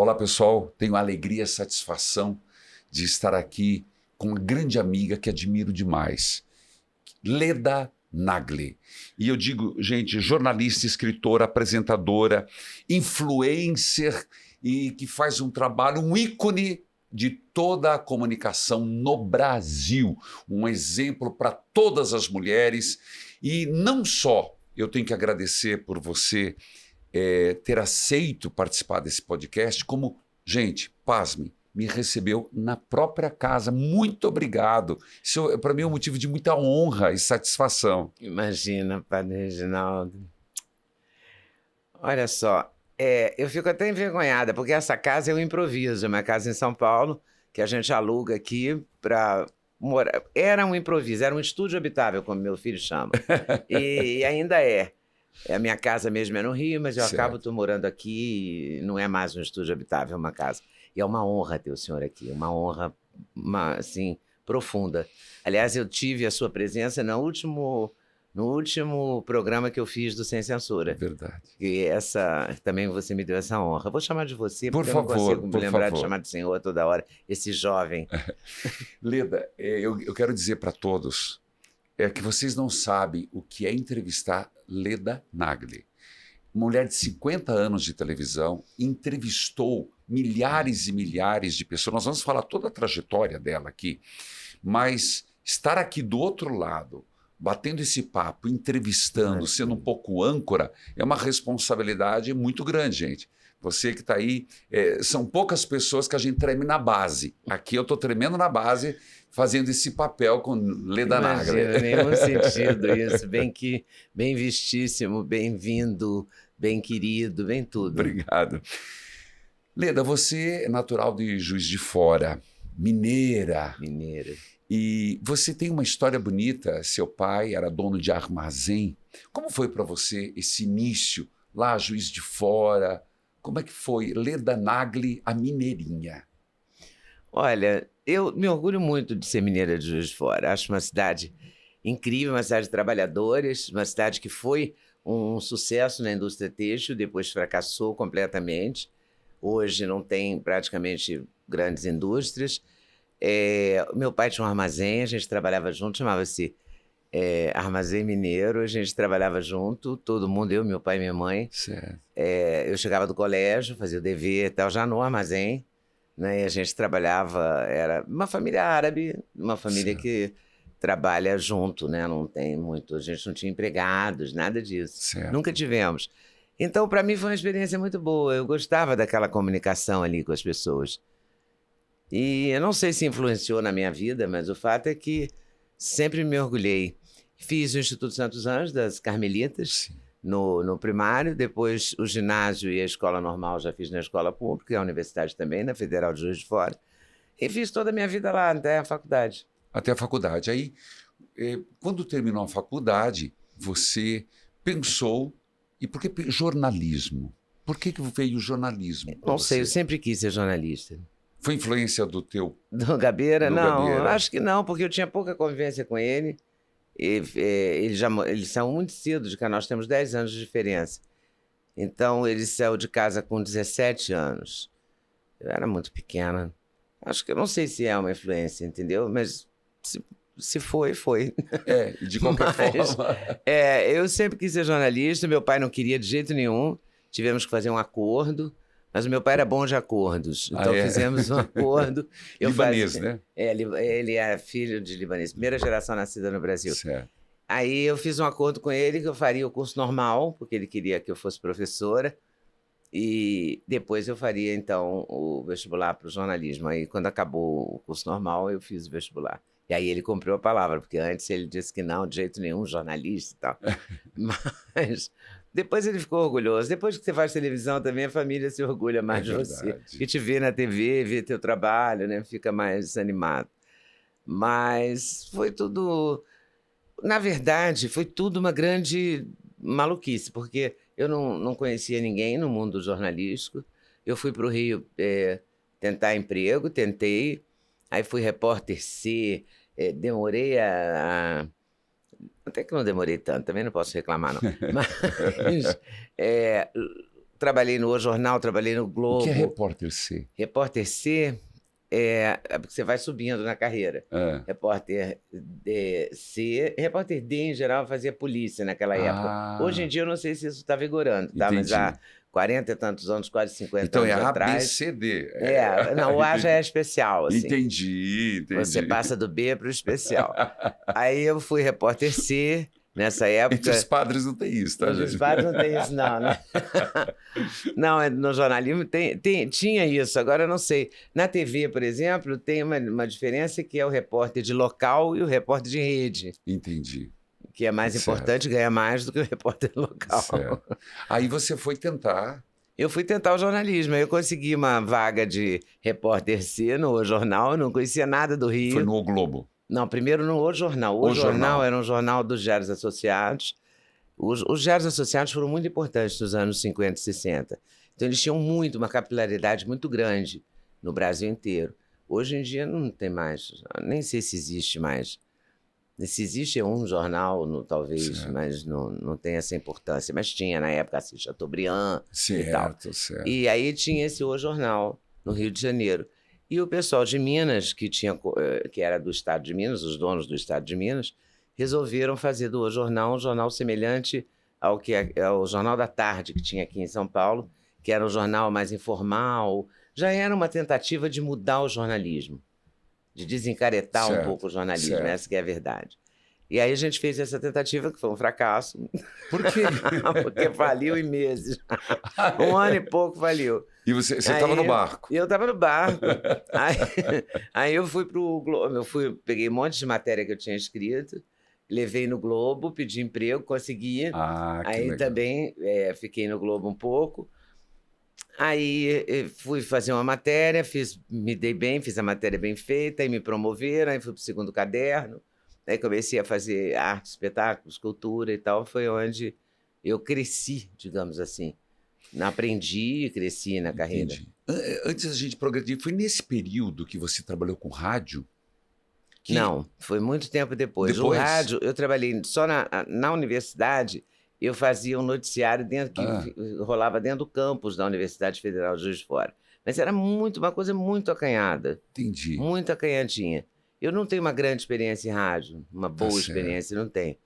Olá, pessoal. Tenho a alegria e a satisfação de estar aqui com uma grande amiga que admiro demais, Leda Nagli. E eu digo, gente, jornalista, escritora, apresentadora, influencer e que faz um trabalho, um ícone de toda a comunicação no Brasil. Um exemplo para todas as mulheres. E não só eu tenho que agradecer por você ter aceito participar desse podcast, como, gente, pasmem, me recebeu na própria casa. Muito obrigado. Isso, para mim, é um motivo de muita honra e satisfação. Imagina, Padre Reginaldo. Olha só, eu fico até envergonhada, porque essa casa eu improviso, é uma casa em São Paulo, que a gente aluga aqui para morar. Era um improviso, era um estúdio habitável, como meu filho chama. E ainda é. A minha casa mesmo é no Rio, mas eu acabo morando aqui e não é mais um estúdio habitável, é uma casa. E é uma honra ter o senhor aqui, uma honra, assim, profunda. Aliás, eu tive a sua presença no último programa que eu fiz do Sem Censura. Verdade. E também você me deu essa honra. Vou chamar de você, por porque favor, eu não consigo me lembrar de chamar de senhor toda hora, esse jovem. Leda, eu quero dizer para todos que vocês não sabem o que é entrevistar Leda Nagli. Mulher de 50 anos de televisão, entrevistou milhares e milhares de pessoas. Nós vamos falar toda a trajetória dela aqui, mas estar aqui do outro lado, batendo esse papo, entrevistando, sendo um pouco âncora, é uma responsabilidade muito grande, gente. Você que está aí, são poucas pessoas que a gente treme na base. Aqui eu estou tremendo na base, fazendo esse papel com Leda Nagli. Imagina, nenhum sentido isso. Bem vistíssimo, bem-vindo, bem querido, bem tudo. Obrigado. Leda, você é natural de Juiz de Fora, mineira. Mineira. E você tem uma história bonita. Seu pai era dono de armazém. Como foi para você esse início lá, Juiz de Fora? Como é que foi? Leda Nagli, a mineirinha. Olha, eu me orgulho muito de ser mineira de Juiz de Fora. Acho uma cidade incrível, uma cidade de trabalhadores, uma cidade que foi um sucesso na indústria têxtil, depois fracassou completamente. Hoje não tem praticamente grandes indústrias. Meu pai tinha um armazém, a gente trabalhava junto, chamava-se Armazém Mineiro, a gente trabalhava junto, todo mundo, eu, meu pai e minha mãe. Certo. Eu chegava do colégio, fazia o dever e tal, já no armazém, né? E a gente trabalhava, era uma família árabe, uma família que trabalha junto, né? Não tem muito, a gente não tinha empregados, nada disso. Certo. Nunca tivemos. Então, para mim foi uma experiência muito boa, eu gostava daquela comunicação ali com as pessoas. E eu não sei se influenciou na minha vida, mas o fato é que sempre me orgulhei. Fiz o Instituto Santos Anjos, das Carmelitas, no primário, depois o ginásio e a escola normal já fiz na escola pública, e a universidade também, na Federal de Juiz de Fora. E fiz toda a minha vida lá, até a faculdade. Até a faculdade. Aí, quando terminou a faculdade, você pensou, e por que jornalismo? Por que veio o jornalismo? Não sei, eu sempre quis ser jornalista. Foi influência do teu... Do Gabeira? Não, Gabeira. Acho que não, porque eu tinha pouca convivência com ele. Ele saiu muito cedo de cá, nós temos 10 anos de diferença. Então, ele saiu de casa com 17 anos. Eu era muito pequena. Acho que eu não sei se é uma influência, entendeu? Mas se foi. De qualquer forma. Eu sempre quis ser jornalista, meu pai não queria de jeito nenhum. Tivemos que fazer um acordo. Mas o meu pai era bom de acordos, então fizemos um acordo. Libanês, né? Ele é filho de libanês, primeira geração nascida no Brasil. Certo. Aí eu fiz um acordo com ele que eu faria o curso normal, porque ele queria que eu fosse professora, e depois eu faria, então, o vestibular para o jornalismo. Aí, quando acabou o curso normal, eu fiz o vestibular. E aí ele comprou a palavra, porque antes ele disse que não, de jeito nenhum, jornalista e tal. Mas... depois ele ficou orgulhoso. Depois que você faz televisão também, a família se orgulha mais de você. Que te vê na TV, vê teu trabalho, né? Fica mais animado. Mas foi tudo... Na verdade, foi tudo uma grande maluquice, porque eu não conhecia ninguém no mundo jornalístico. Eu fui para o Rio tentar emprego, tentei. Aí fui repórter C, demorei até que não demorei tanto, também não posso reclamar, não. Mas trabalhei no O Jornal, trabalhei no O Globo. que é repórter C? Repórter C é porque você vai subindo na carreira. Repórter Repórter D, em geral, fazia polícia naquela época. Hoje em dia, eu não sei se isso está vigorando, tá? Mas há 40 e tantos anos, quase 50 então, anos atrás... atrás... Então, é A, B, C, D. Não, o A já é especial, assim. Entendi. Você passa do B para o especial. Aí eu fui repórter C... Nessa época... Entre os padres não tem isso, tá, gente? Entre os padres não tem isso, não, né? Não, no jornalismo tinha isso, agora eu não sei. Na TV, por exemplo, tem uma diferença que é o repórter de local e o repórter de rede. Entendi. Que é mais importante, ganha mais do que o repórter local. Certo. Aí você foi tentar... Eu fui tentar o jornalismo. Eu consegui uma vaga de repórter C no Jornal, eu não conhecia nada do Rio. Foi no O Globo? Não, primeiro no O Jornal. O Jornal era um jornal dos Diários Associados. Os Diários Associados foram muito importantes nos anos 50 e 60. Então, eles tinham uma capilaridade muito grande no Brasil inteiro. Hoje em dia não tem mais, nem sei se existe mais. Se existe um jornal, talvez, certo. Mas não tem essa importância. Mas tinha, na época, assim, Chateaubriand e tal. Certo. E aí tinha esse O Jornal, no Rio de Janeiro. E o pessoal de Minas, que era do estado de Minas, os donos do estado de Minas, resolveram fazer do O Jornal um jornal semelhante ao Jornal da Tarde, que tinha aqui em São Paulo, que era um jornal mais informal. Já era uma tentativa de mudar o jornalismo, de desencaretar um pouco o jornalismo, essa que é a verdade. E aí a gente fez essa tentativa, que foi um fracasso. Por quê? Porque faliu em meses. 1 ano e pouco faliu. E você estava no barco? Eu estava no barco. Aí eu fui para o Globo, peguei um monte de matéria que eu tinha escrito, levei no Globo, pedi emprego, consegui. Aí legal. Também fiquei no Globo um pouco. Aí fui fazer uma matéria, me dei bem, fiz a matéria bem feita, aí me promoveram, aí fui para o 2º caderno. Aí comecei a fazer arte, espetáculo, escultura e tal. Foi onde eu cresci, digamos assim. Aprendi e cresci na carreira. Entendi. Antes da gente progredir, foi nesse período que você trabalhou com rádio? Não, foi muito tempo depois. O rádio, eu trabalhei só na universidade, eu fazia um noticiário que rolava dentro do campus da Universidade Federal de Juiz de Fora. Mas era uma coisa muito acanhada. Entendi. Muito acanhadinha. Eu não tenho uma grande experiência em rádio, uma boa experiência, não tenho.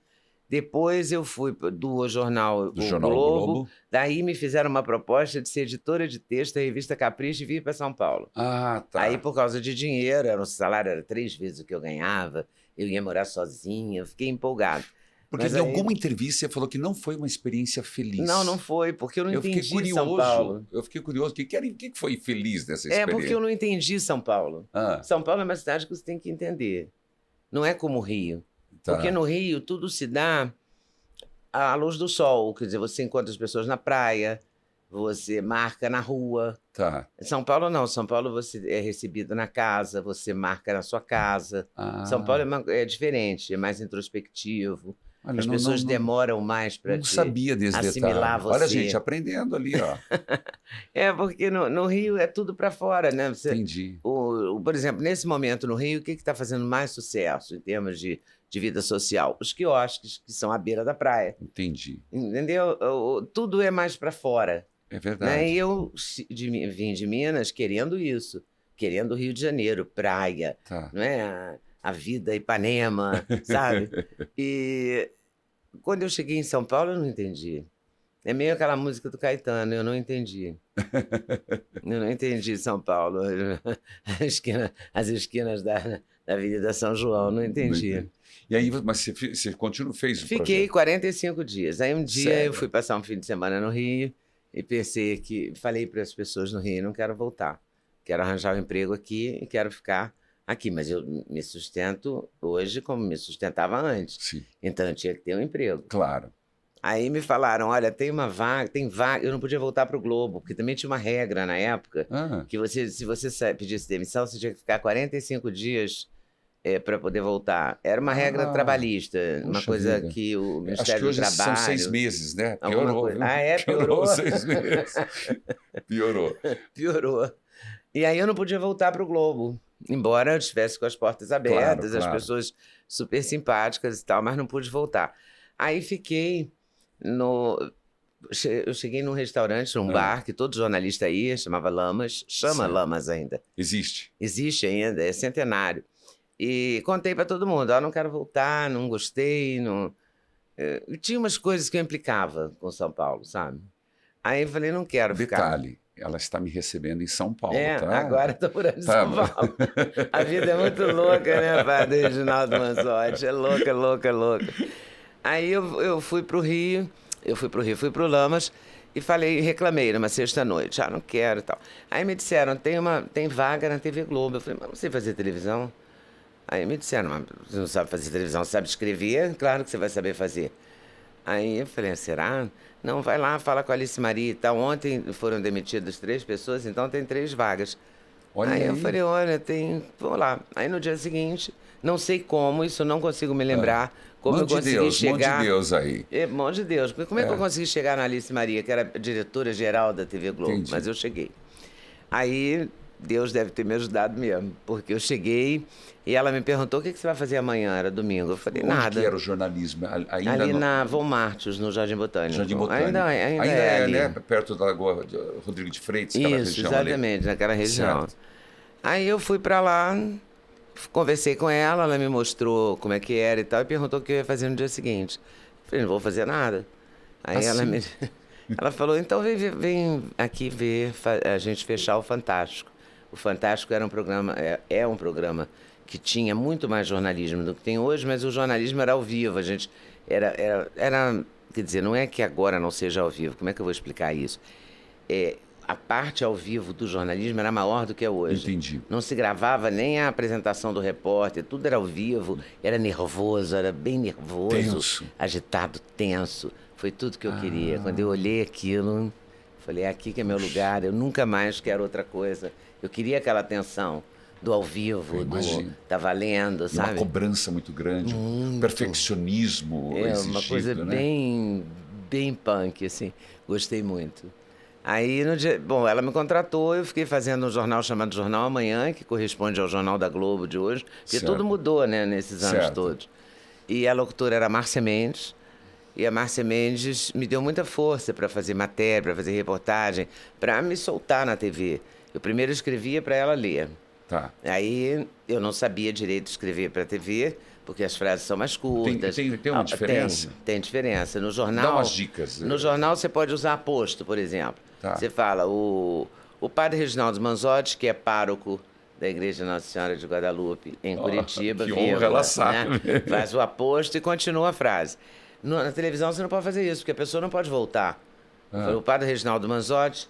Depois eu fui do jornal Globo, daí me fizeram uma proposta de ser editora de texto da revista Capricho e vir para São Paulo. Tá. Aí, por causa de dinheiro, o salário era 3 vezes o que eu ganhava, eu ia morar sozinha, eu fiquei empolgado. Porque em alguma entrevista você falou que não foi uma experiência feliz. Não foi, porque eu não entendi São Paulo. Eu fiquei curioso. O que foi feliz nessa experiência? Porque eu não entendi São Paulo. São Paulo é uma cidade que você tem que entender. Não é como o Rio. Porque no Rio tudo se dá à luz do sol. Quer dizer, você encontra as pessoas na praia, você marca na rua. São Paulo não. São Paulo você é recebido na casa, você marca na sua casa. São Paulo é diferente, é mais introspectivo. Olha, as pessoas demoram mais para sabia desse assimilar detalhe. você. Olha, gente, aprendendo ali, ó. Porque no Rio é tudo para fora, né? Entendi. Por exemplo, nesse momento no Rio, o que está fazendo mais sucesso em termos de vida social? Os quiosques, que são à beira da praia. Entendi. Entendeu? Tudo é mais para fora. É verdade. Né? E eu vim de Minas querendo isso, querendo Rio de Janeiro, praia, não é? A vida Ipanema, sabe? E quando eu cheguei em São Paulo, eu não entendi. É meio aquela música do Caetano, eu não entendi. Eu não entendi São Paulo. As esquinas da Avenida São João, não entendi. E aí, mas você fez o Fiquei 45 dias. Aí um dia eu fui passar um fim de semana no Rio e falei para as pessoas no Rio, não quero voltar. Quero arranjar um emprego aqui e quero ficar aqui, mas eu me sustento hoje como me sustentava antes. Sim. Então eu tinha que ter um emprego. Claro. Aí me falaram, olha, tem vaga. Eu não podia voltar para o Globo, porque também tinha uma regra na época que se você pedisse demissão, você tinha que ficar 45 dias para poder voltar. Era uma regra trabalhista, uma coisa que o Ministério do Trabalho... Acho que hoje são 6 meses, né? Piorou. Piorou 6 meses. Piorou. E aí eu não podia voltar para o Globo. Embora eu estivesse com as portas abertas, as pessoas super simpáticas e tal, mas não pude voltar. Aí fiquei Eu cheguei num restaurante, num bar, que todo jornalista ia, chamava Lamas, chama Certo. Lamas ainda. Existe. Existe ainda, é centenário. E contei para todo mundo, não quero voltar, não gostei, não... Tinha umas coisas que eu implicava com São Paulo, sabe? Aí eu falei, não quero ficar. Detalhe, ela está me recebendo em São Paulo, tá? Agora estou morando em Tá. São Paulo. A vida é muito louca, né, padre Reginaldo Manzotti? É louca, louca, louca. Aí eu fui para o Rio, fui para o Lamas e reclamei numa sexta-noite, não quero e tal. Aí me disseram, tem vaga na TV Globo. Eu falei, mas não sei fazer televisão. Aí me disseram, mas você não sabe fazer televisão, sabe escrever? Claro que você vai saber fazer. Aí eu falei, será? Não, vai lá, fala com a Alice Maria e tal. Ontem foram demitidas 3 pessoas, então tem 3 vagas. Olha Aí aí. eu falei, olha, vou lá. Aí no dia seguinte, não sei como, isso eu não consigo me lembrar, como eu consegui chegar... Mão de Deus aí. Mão de Deus. Como é que eu consegui chegar na Alice Maria, que era diretora-geral da TV Globo? Entendi. Mas eu cheguei. Aí Deus deve ter me ajudado mesmo, porque eu cheguei e ela me perguntou, o que você vai fazer amanhã? Era domingo. Eu falei, Onde nada. que era o jornalismo? Ainda Ali no... na Von Martius, no Jardim Botânico. Jardim Botânico. Ainda é ali. né? Perto da Lagoa de Rodrigo de Freitas, aquela Isso, região exatamente, ali. naquela região. Certo. Aí eu fui pra lá, conversei com ela me mostrou como é que era e tal, e perguntou o que eu ia fazer no dia seguinte. Eu falei, não vou fazer nada. Aí ela falou, então vem aqui ver a gente fechar o Fantástico. O Fantástico era um programa, é um programa que tinha muito mais jornalismo do que tem hoje, mas o jornalismo era ao vivo, a gente era quer dizer, não é que agora não seja ao vivo, como é que eu vou explicar isso? A parte ao vivo do jornalismo era maior do que é hoje. Entendi. Não se gravava nem a apresentação do repórter, tudo era ao vivo, era nervoso, era bem nervoso, Tenso. agitado, tenso. Foi tudo que eu queria. Quando eu olhei aquilo, falei, aqui que é meu lugar, eu nunca mais quero outra coisa. Eu queria aquela tensão do ao vivo, do tá valendo, sabe? E uma cobrança muito grande, perfeccionismo exigido, uma coisa né? bem punk, assim. Gostei muito. Aí, ela me contratou, eu fiquei fazendo um jornal chamado Jornal Amanhã, que corresponde ao Jornal da Globo de hoje, porque Certo. tudo mudou, né, nesses anos todos. E a locutora era a Márcia Mendes, e a Márcia Mendes me deu muita força para fazer matéria, para fazer reportagem, para me soltar na TV. Eu primeiro escrevia para ela ler. Tá. Aí eu não sabia direito escrever para a TV, porque as frases são mais curtas. Tem uma diferença? Tem diferença. No jornal... Dá umas dicas. No jornal você pode usar aposto, por exemplo. Tá. Você fala, o padre Reginaldo Manzotti, que é pároco da Igreja Nossa Senhora de Guadalupe, em Curitiba, que honra, ela sabe. né? Faz o aposto e continua a frase. Na televisão você não pode fazer isso, porque a pessoa não pode voltar. O padre Reginaldo Manzotti,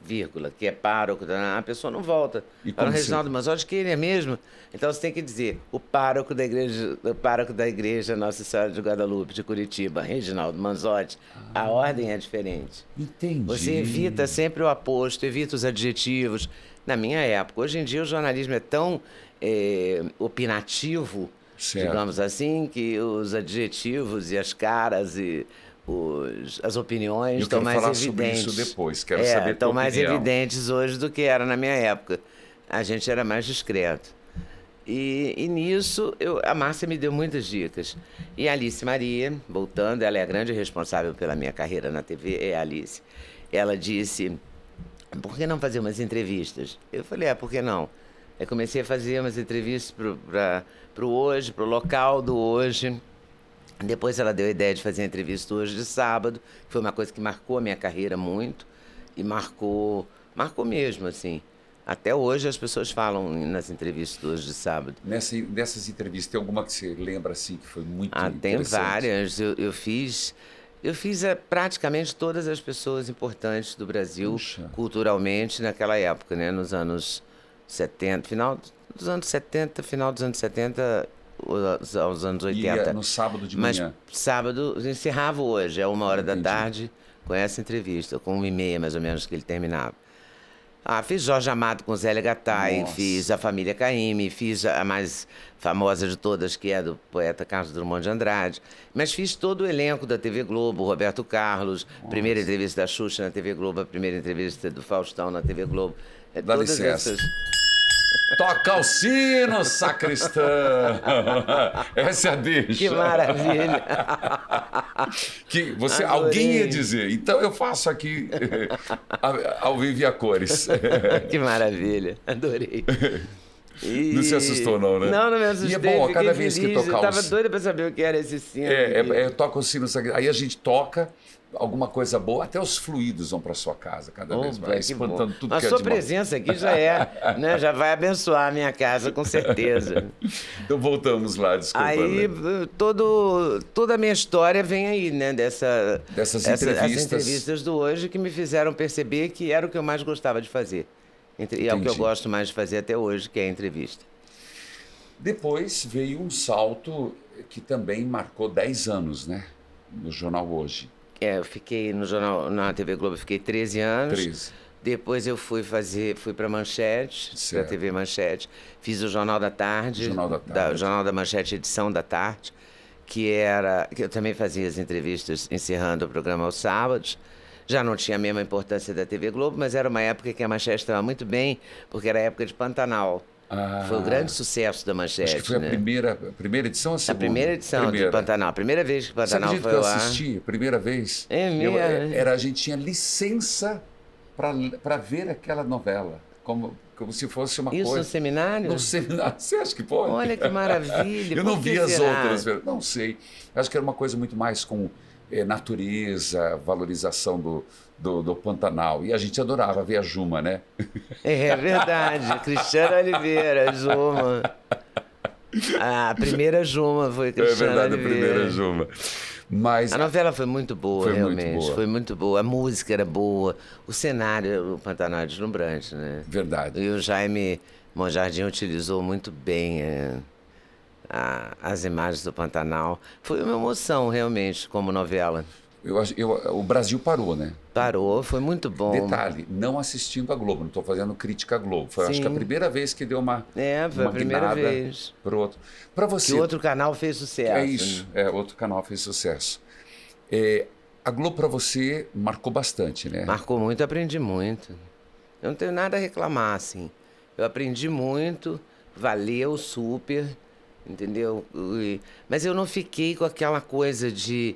vírgula, que é pároco, a pessoa não volta. Fala, Reginaldo Manzotti, que ele é mesmo. Então você tem que dizer, o pároco da igreja Nossa Senhora de Guadalupe, de Curitiba, Reginaldo Manzotti. A ordem é diferente. Entendi. Você evita sempre o aposto, evita os adjetivos. Na minha época, hoje em dia o jornalismo é tão opinativo, certo, digamos assim, que os adjetivos e as caras e as opiniões estão mais evidentes. Eu quero falar sobre isso depois, quero saber a tua opinião. Estão mais evidentes hoje do que era na minha época. A gente era mais discreto. E nisso, a Márcia me deu muitas dicas. E a Alice Maria, voltando, ela é a grande responsável pela minha carreira na TV, é a Alice. Ela disse, por que não fazer umas entrevistas? Eu falei, por que não? Aí comecei a fazer umas entrevistas para o Hoje, para o local do Hoje. Depois ela deu a ideia de fazer a entrevista hoje de sábado, que foi uma coisa que marcou a minha carreira muito, e marcou mesmo, assim. Até hoje as pessoas falam nas entrevistas hoje de sábado. Dessas entrevistas, tem alguma que você lembra, assim, que foi muito interessante? Tem várias. Eu fiz praticamente todas as pessoas importantes do Brasil, Puxa, culturalmente, naquela época, né? Nos anos 70, final dos anos 70, aos anos 80. E no sábado de manhã? Mas sábado, encerrava hoje, 1h da tarde, com essa entrevista, com 1h30 mais ou menos que ele terminava. Fiz Jorge Amado com Zélia Gattai, Nossa. fiz a Família Caymmi, fiz a mais famosa de todas, que é do poeta Carlos Drummond de Andrade. Mas fiz todo o elenco da TV Globo, Roberto Carlos, primeira entrevista da Xuxa na TV Globo, a primeira entrevista do Faustão na TV Globo. Dá licença. Toca o sino, sacristã. Essa é a deixa. Que maravilha. Que você, Adorei. alguém ia dizer. Então eu faço aqui ao vivo e a cores. Que maravilha. Adorei. Não se assustou, não, né? Não, não me assustei. E é bom, a cada fiquei vez que feliz. tocar Eu o tava sino. doida pra saber o que era esse sino. Eu toco o sino, aí a gente toca alguma coisa boa, até os fluidos vão para sua casa cada vez Opa, mais, que espantando bom. tudo A que é sua de mal. presença aqui já é, né? Já vai abençoar a minha casa, com certeza. Então voltamos lá, desculpa. Aí Né? toda a minha história vem aí, né? Dessas entrevistas. As entrevistas do hoje que me fizeram perceber que era o que eu mais gostava de fazer. E é o que eu Entendi. gosto mais de fazer até hoje, que é a entrevista. Depois veio um salto que também marcou 10 anos, né? No Jornal Hoje. Eu fiquei no jornal, na TV Globo, eu fiquei 13 anos. 13. Depois eu fui para Manchete, para Certo. TV Manchete. Fiz o Jornal da Tarde, Jornal da Tarde. Jornal da Manchete, edição da tarde, que eu também fazia as entrevistas encerrando o programa aos sábados. Já não tinha a mesma importância da TV Globo, mas era uma época que a Manchete estava muito bem, porque era a época de Pantanal. Foi o grande sucesso da Manchete. Acho que foi né? a primeira edição ou a A segunda? primeira edição de Pantanal. A primeira vez que Você Pantanal acredita foi que eu ao ar. assisti a primeira vez? É mesmo? A gente tinha licença para ver aquela novela, como se fosse uma Isso coisa... no seminário? No seminário. Você acha que pode? Olha que maravilha. Eu não Por que vi as será? outras. Não sei. Acho que era uma coisa muito mais com natureza, valorização do Pantanal. E a gente adorava ver a Juma, né? É verdade. Cristiana Oliveira, Juma. A primeira Juma foi Cristiana É verdade, Oliveira. a primeira Juma. Mas A novela foi muito boa, Foi muito realmente. boa. Foi muito boa. A música era boa. O cenário, o Pantanal é deslumbrante, né? verdade. E o Jaime Monjardim utilizou muito bem as imagens do Pantanal. Foi uma emoção, realmente, como novela. O Brasil parou, né? Parou, foi muito bom. Detalhe, não assistindo a Globo, não estou fazendo crítica à Globo. Foi, acho que a Sim. primeira vez que deu uma Foi a primeira guinada vez. pro outro. Para Que você, outro canal fez sucesso. é isso, outro canal fez sucesso. A Globo para você marcou bastante, né? Marcou muito, aprendi muito. Eu não tenho nada a reclamar, assim. Eu aprendi muito, valeu super, entendeu? Mas eu não fiquei com aquela coisa de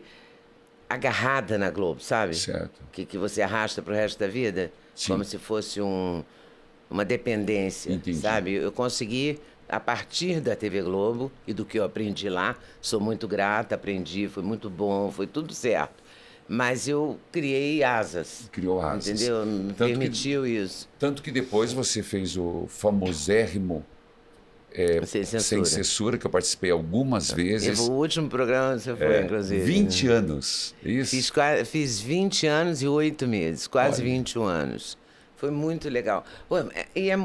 agarrada na Globo, sabe? Certo. Que você arrasta pro resto da vida. Sim. Como se fosse uma dependência, Entendi. sabe? Eu consegui, a partir da TV Globo e do que eu aprendi lá, sou muito grata, aprendi, foi muito bom, foi tudo certo. Mas eu criei asas. Criou asas. Entendeu? Me Tanto permitiu isso. Tanto que depois você fez o famosérrimo Sem Sem Censura, que eu participei algumas vezes. O último programa você foi, inclusive. 20 anos, isso? Fiz 20 anos e 8 meses, quase Olha. 21 anos. Foi muito legal.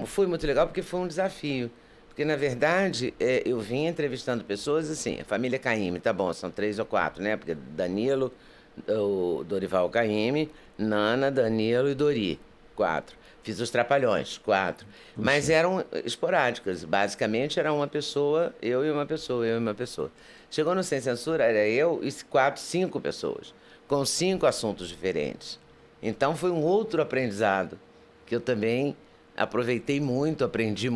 Foi muito legal porque foi um desafio. Porque, na verdade, eu vim entrevistando pessoas assim, a família Caymmi, tá bom, são 3 ou 4, né? Porque Danilo, o Dorival Caymmi, Nana, Danilo e Dori, 4. Fiz os Trapalhões, 4. Mas eram esporádicas. Basicamente, era uma pessoa, eu e uma pessoa, eu e uma pessoa. Chegou no Sem Censura, era eu e 5 pessoas, com 5 assuntos diferentes. Então, foi um outro aprendizado, que eu também aproveitei muito, aprendi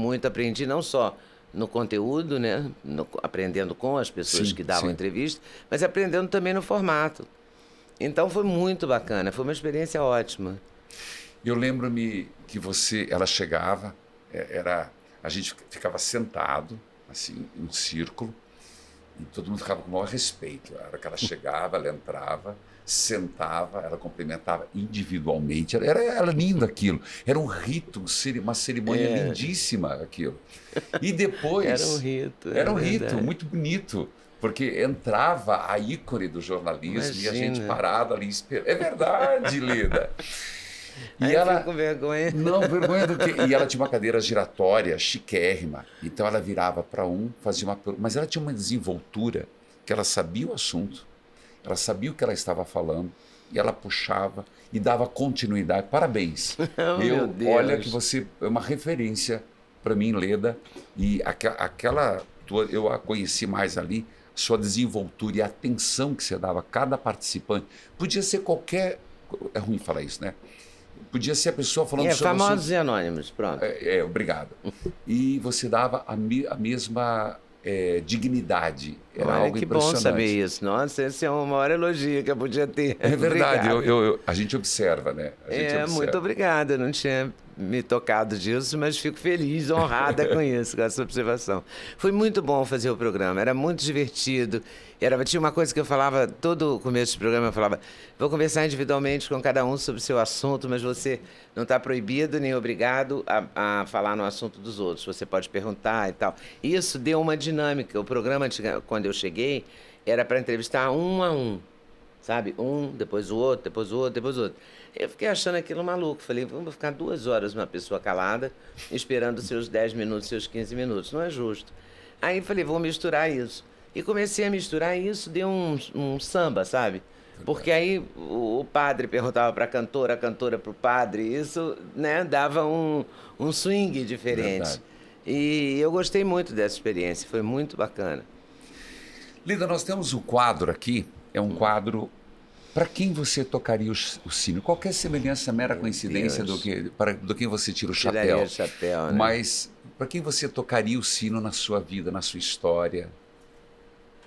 não só no conteúdo, né? Aprendendo com as pessoas Sim, que davam sim. entrevista, mas aprendendo também no formato. Então, foi muito bacana, foi uma experiência ótima. Eu lembro-me que ela chegava, a gente ficava sentado, assim, em um círculo, e todo mundo ficava com o maior respeito. A hora que ela chegava, ela entrava, sentava, ela cumprimentava individualmente. Era lindo aquilo. Era um rito, uma cerimônia lindíssima aquilo. E depois... Era um rito. Era um rito, verdade. muito bonito. Porque entrava a ícone do jornalismo e a gente Imagina. parado ali esperando. É verdade, Leda. E Ai, ela... fico com vergonha. Não, vergonha do quê? E ela tinha uma cadeira giratória, chiquérrima. Então ela virava para fazia uma pergunta. Mas ela tinha uma desenvoltura que ela sabia o assunto, ela sabia o que ela estava falando, e ela puxava e dava continuidade. Parabéns. Meu Deus. Olha que você é uma referência para mim, Leda. E eu a conheci mais ali, sua desenvoltura e a atenção que você dava a cada participante. Podia ser qualquer... É ruim falar isso, né? Podia ser a pessoa falando sobre Famosos e Anônimos, pronto. Obrigado. E você dava a mesma dignidade. Era Olha, algo que impressionante. bom saber isso. Nossa, esse é o maior elogio que eu podia ter. É verdade, Obrigado. a gente observa, né? A gente observa. Muito obrigada. Eu não tinha me tocado disso, mas fico feliz, honrada com isso, com essa observação. Foi muito bom fazer o programa, era muito divertido. Tinha uma coisa que eu falava, todo começo do programa eu falava, vou conversar individualmente com cada um sobre o seu assunto, mas você não está proibido nem obrigado a falar no assunto dos outros. Você pode perguntar e tal. Isso deu uma dinâmica. O programa, quando eu cheguei, era para entrevistar um a um. Sabe? Um, depois o outro, depois o outro, depois o outro. Eu fiquei achando aquilo maluco. Falei, vamos ficar 2 horas uma pessoa calada, esperando seus 10 minutos, seus 15 minutos. Não é justo. Aí falei, vou misturar isso. E comecei a misturar e isso deu um samba, sabe? Porque aí o padre perguntava para a cantora para o padre. Isso, né, dava um swing diferente. Verdade. E eu gostei muito dessa experiência. Foi muito bacana. Lida, nós temos um quadro aqui. É um quadro... Para quem você tocaria o sino? Qualquer semelhança, mera coincidência do quem você tira o chapéu. Tiraria o chapéu, né? Mas para quem você tocaria o sino na sua vida, na sua história?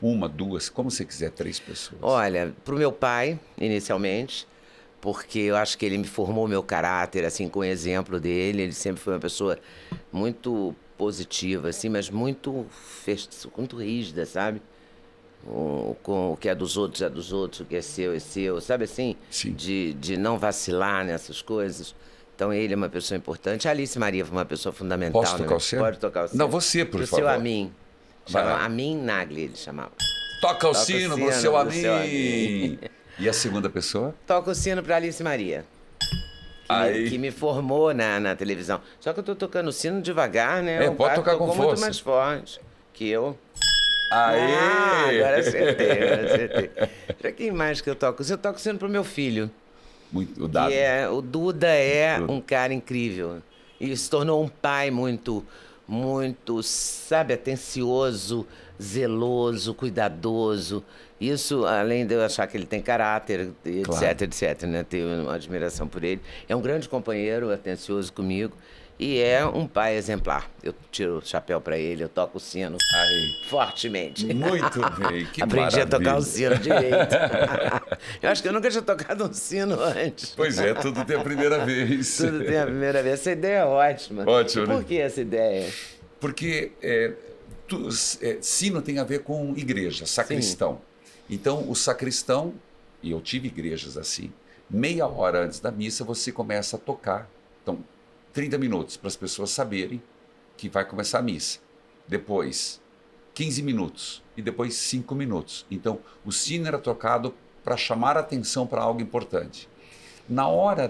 1, 2, como você quiser, 3 pessoas. Olha, para o meu pai, inicialmente, porque eu acho que ele me formou meu caráter, assim, com o exemplo dele. Ele sempre foi uma pessoa muito positiva, assim, mas muito rígida, sabe? Com o que é dos outros é dos outros, o que é seu, sabe assim? Sim. De não vacilar nessas coisas. Então ele é uma pessoa importante. A Alice Maria foi uma pessoa fundamental. Posso tocar o seu? Pode tocar o seu. Não, você, por favor. O seu Amin. Amin Nagli, ele chamava. Toca o sino pro seu Amin. E a segunda pessoa? Toca o sino para Alice Maria. Que me formou na televisão. Só que eu tô tocando o sino devagar, né? Pode tocar com força. Muito mais forte que eu. Aê! Agora acertei. Pra quem mais que eu toco? Eu toco sino pro meu filho. O Dado. O Duda é um cara incrível. E se tornou um pai muito, sabe, atencioso, zeloso, cuidadoso. Isso, além de eu achar que ele tem caráter, etc, claro. Etc, né? Tenho uma admiração por ele. É um grande companheiro, atencioso comigo. E é um pai exemplar. Eu tiro o chapéu para ele, eu toco o sino fortemente. Muito bem, que Aprendi maravilha. a tocar o sino direito. Eu acho que eu nunca tinha tocado um sino antes. Pois é, tudo tem a primeira vez. Tudo tem a primeira vez. Essa ideia é ótima. Ótimo, né? Por que essa ideia? Porque sino tem a ver com igreja, sacristão. Sim. Então, o sacristão, e eu tive igrejas assim, meia hora antes da missa você começa a tocar. Então, 30 minutos para as pessoas saberem que vai começar a missa. Depois, 15 minutos. E depois, 5 minutos. Então, o sino era tocado para chamar a atenção para algo importante. Na hora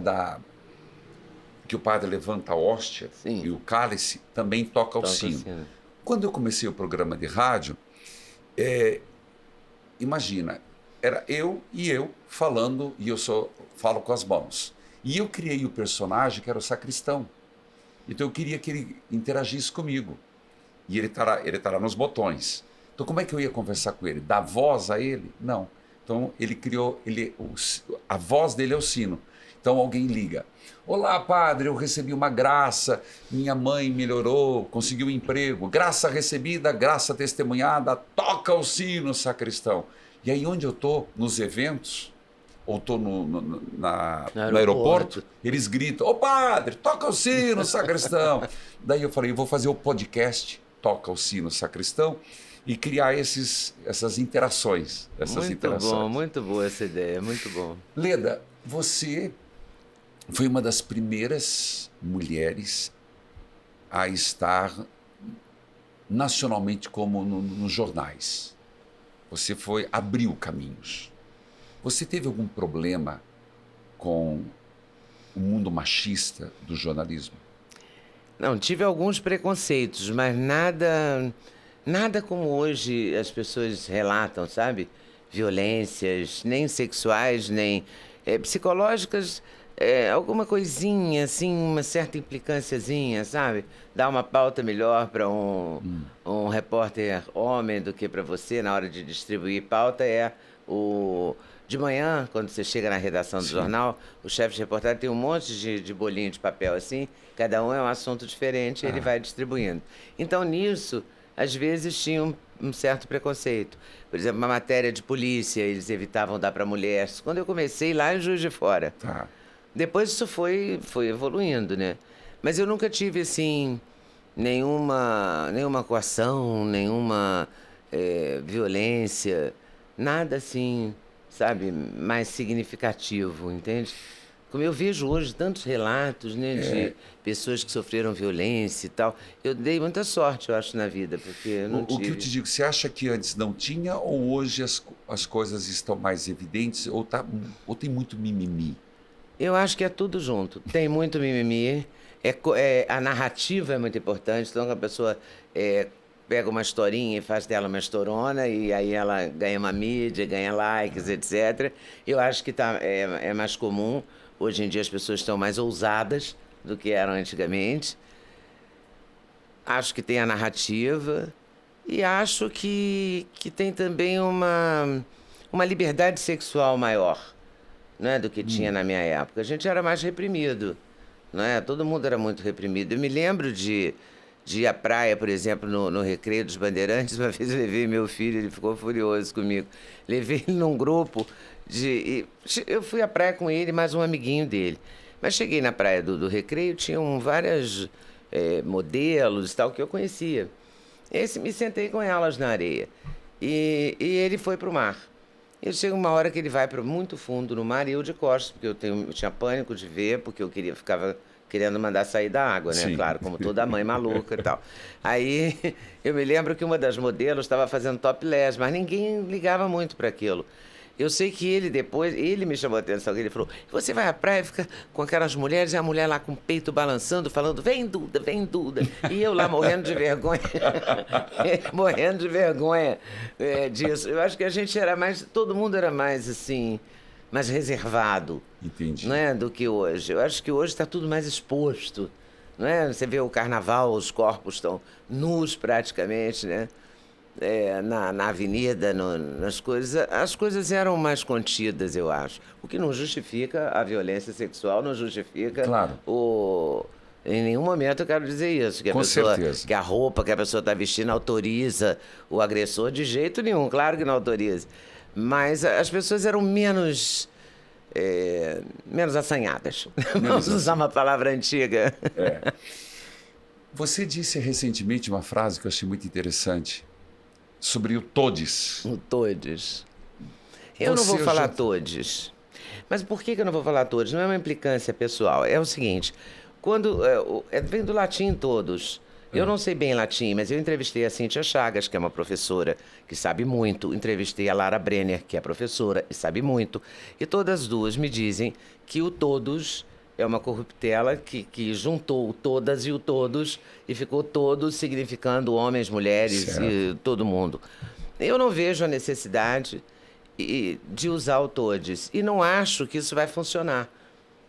que o padre levanta a hóstia e o cálice, também toca o sino. Quando eu comecei o programa de rádio, imagina, era eu falando, e eu falo com as mãos. E eu criei o personagem que era o sacristão. Então eu queria que ele interagisse comigo. E ele estará nos botões. Então como é que eu ia conversar com ele? Dar voz a ele? Não. Então ele criou, a voz dele é o sino. Então alguém liga. Olá, padre, eu recebi uma graça, minha mãe melhorou, conseguiu um emprego. Graça recebida, graça testemunhada, toca o sino, sacristão. E aí onde eu estou, nos eventos... ou estou no aeroporto, eles gritam, ô padre, toca o sino, sacristão. Daí eu falei, eu vou fazer o podcast, toca o sino, sacristão, e criar essas interações. Muito boa essa ideia, muito bom. Leda, você foi uma das primeiras mulheres a estar nacionalmente como nos jornais. Você abriu caminhos. Você teve algum problema com o mundo machista do jornalismo? Não, tive alguns preconceitos, mas nada como hoje as pessoas relatam, sabe? Violências, nem sexuais, nem psicológicas, alguma coisinha, assim, uma certa implicânciazinha, sabe? Dar uma pauta melhor para um repórter homem do que para você na hora de distribuir pauta De manhã, quando você chega na redação do jornal, o chefe de reportagem tem um monte de bolinho de papel assim, cada um é um assunto diferente e ele vai distribuindo. Então, nisso, às vezes tinha um certo preconceito. Por exemplo, uma matéria de polícia, eles evitavam dar para mulher. Quando eu comecei lá em Juiz de Fora. Tá. Depois isso foi evoluindo, né? Mas eu nunca tive, assim, nenhuma coação, nenhuma violência, nada assim, sabe, mais significativo, entende? Como eu vejo hoje tantos relatos, né, de pessoas que sofreram violência e tal, eu dei muita sorte, eu acho, na vida, porque eu não tive. O que eu te digo, você acha que antes não tinha ou hoje as coisas estão mais evidentes ou tem muito mimimi? Eu acho que é tudo junto. Tem muito mimimi, a narrativa é muito importante, então a pessoa pega uma historinha e faz dela uma historona, e aí ela ganha uma mídia, ganha likes, etc. Eu acho que é mais comum. Hoje em dia as pessoas estão mais ousadas do que eram antigamente. Acho que tem a narrativa e acho que tem também uma liberdade sexual maior, né, do que tinha na minha época. A gente era mais reprimido, né? Todo mundo era muito reprimido. Eu me lembro de ir à praia, por exemplo, no Recreio dos Bandeirantes. Uma vez eu levei meu filho, ele ficou furioso comigo. Levei ele num grupo eu fui à praia com ele e mais um amiguinho dele. Mas cheguei na praia do Recreio, tinham várias modelos e tal que eu conhecia. Me sentei com elas na areia. E ele foi para o mar. E chega uma hora que ele vai para muito fundo no mar e eu de costas, porque eu tinha pânico de ver, porque eu ficava querendo mandar sair da água, né? Sim. Claro, como toda mãe maluca e tal. Aí eu me lembro que uma das modelos estava fazendo topless, mas ninguém ligava muito para aquilo. Eu sei que ele me chamou a atenção, ele falou, você vai à praia e fica com aquelas mulheres, e a mulher lá com o peito balançando, falando, vem Duda, vem Duda. E eu lá morrendo de vergonha, morrendo de vergonha disso. Eu acho que a gente todo mundo era mais assim, mais reservado. Entendi. Né, do que hoje. Eu acho que hoje está tudo mais exposto. Não é? Você vê o carnaval, os corpos estão nus praticamente, né? Na avenida, nas coisas. As coisas eram mais contidas, eu acho. O que não justifica a violência sexual, não justifica Claro. Em nenhum momento eu quero dizer isso. Com certeza. Que a roupa que a pessoa está vestindo autoriza o agressor, de jeito nenhum. Claro que não autoriza. Mas as pessoas eram menos assanhadas. Vamos usar uma palavra antiga. Você disse recentemente uma frase que eu achei muito interessante sobre o todes. O todes. Eu não vou falar todes. Mas por que eu não vou falar todes? Não é uma implicância pessoal. É o seguinte, vem do latim todos. Eu não sei bem latim, mas eu entrevistei a Cíntia Chagas, que é uma professora que sabe muito. Entrevistei a Lara Brenner, que é professora e sabe muito. E todas as duas me dizem que o todos é uma corruptela que juntou o todas e o todos e ficou todos significando homens, mulheres e todo mundo. Eu não vejo a necessidade de usar o todes e não acho que isso vai funcionar.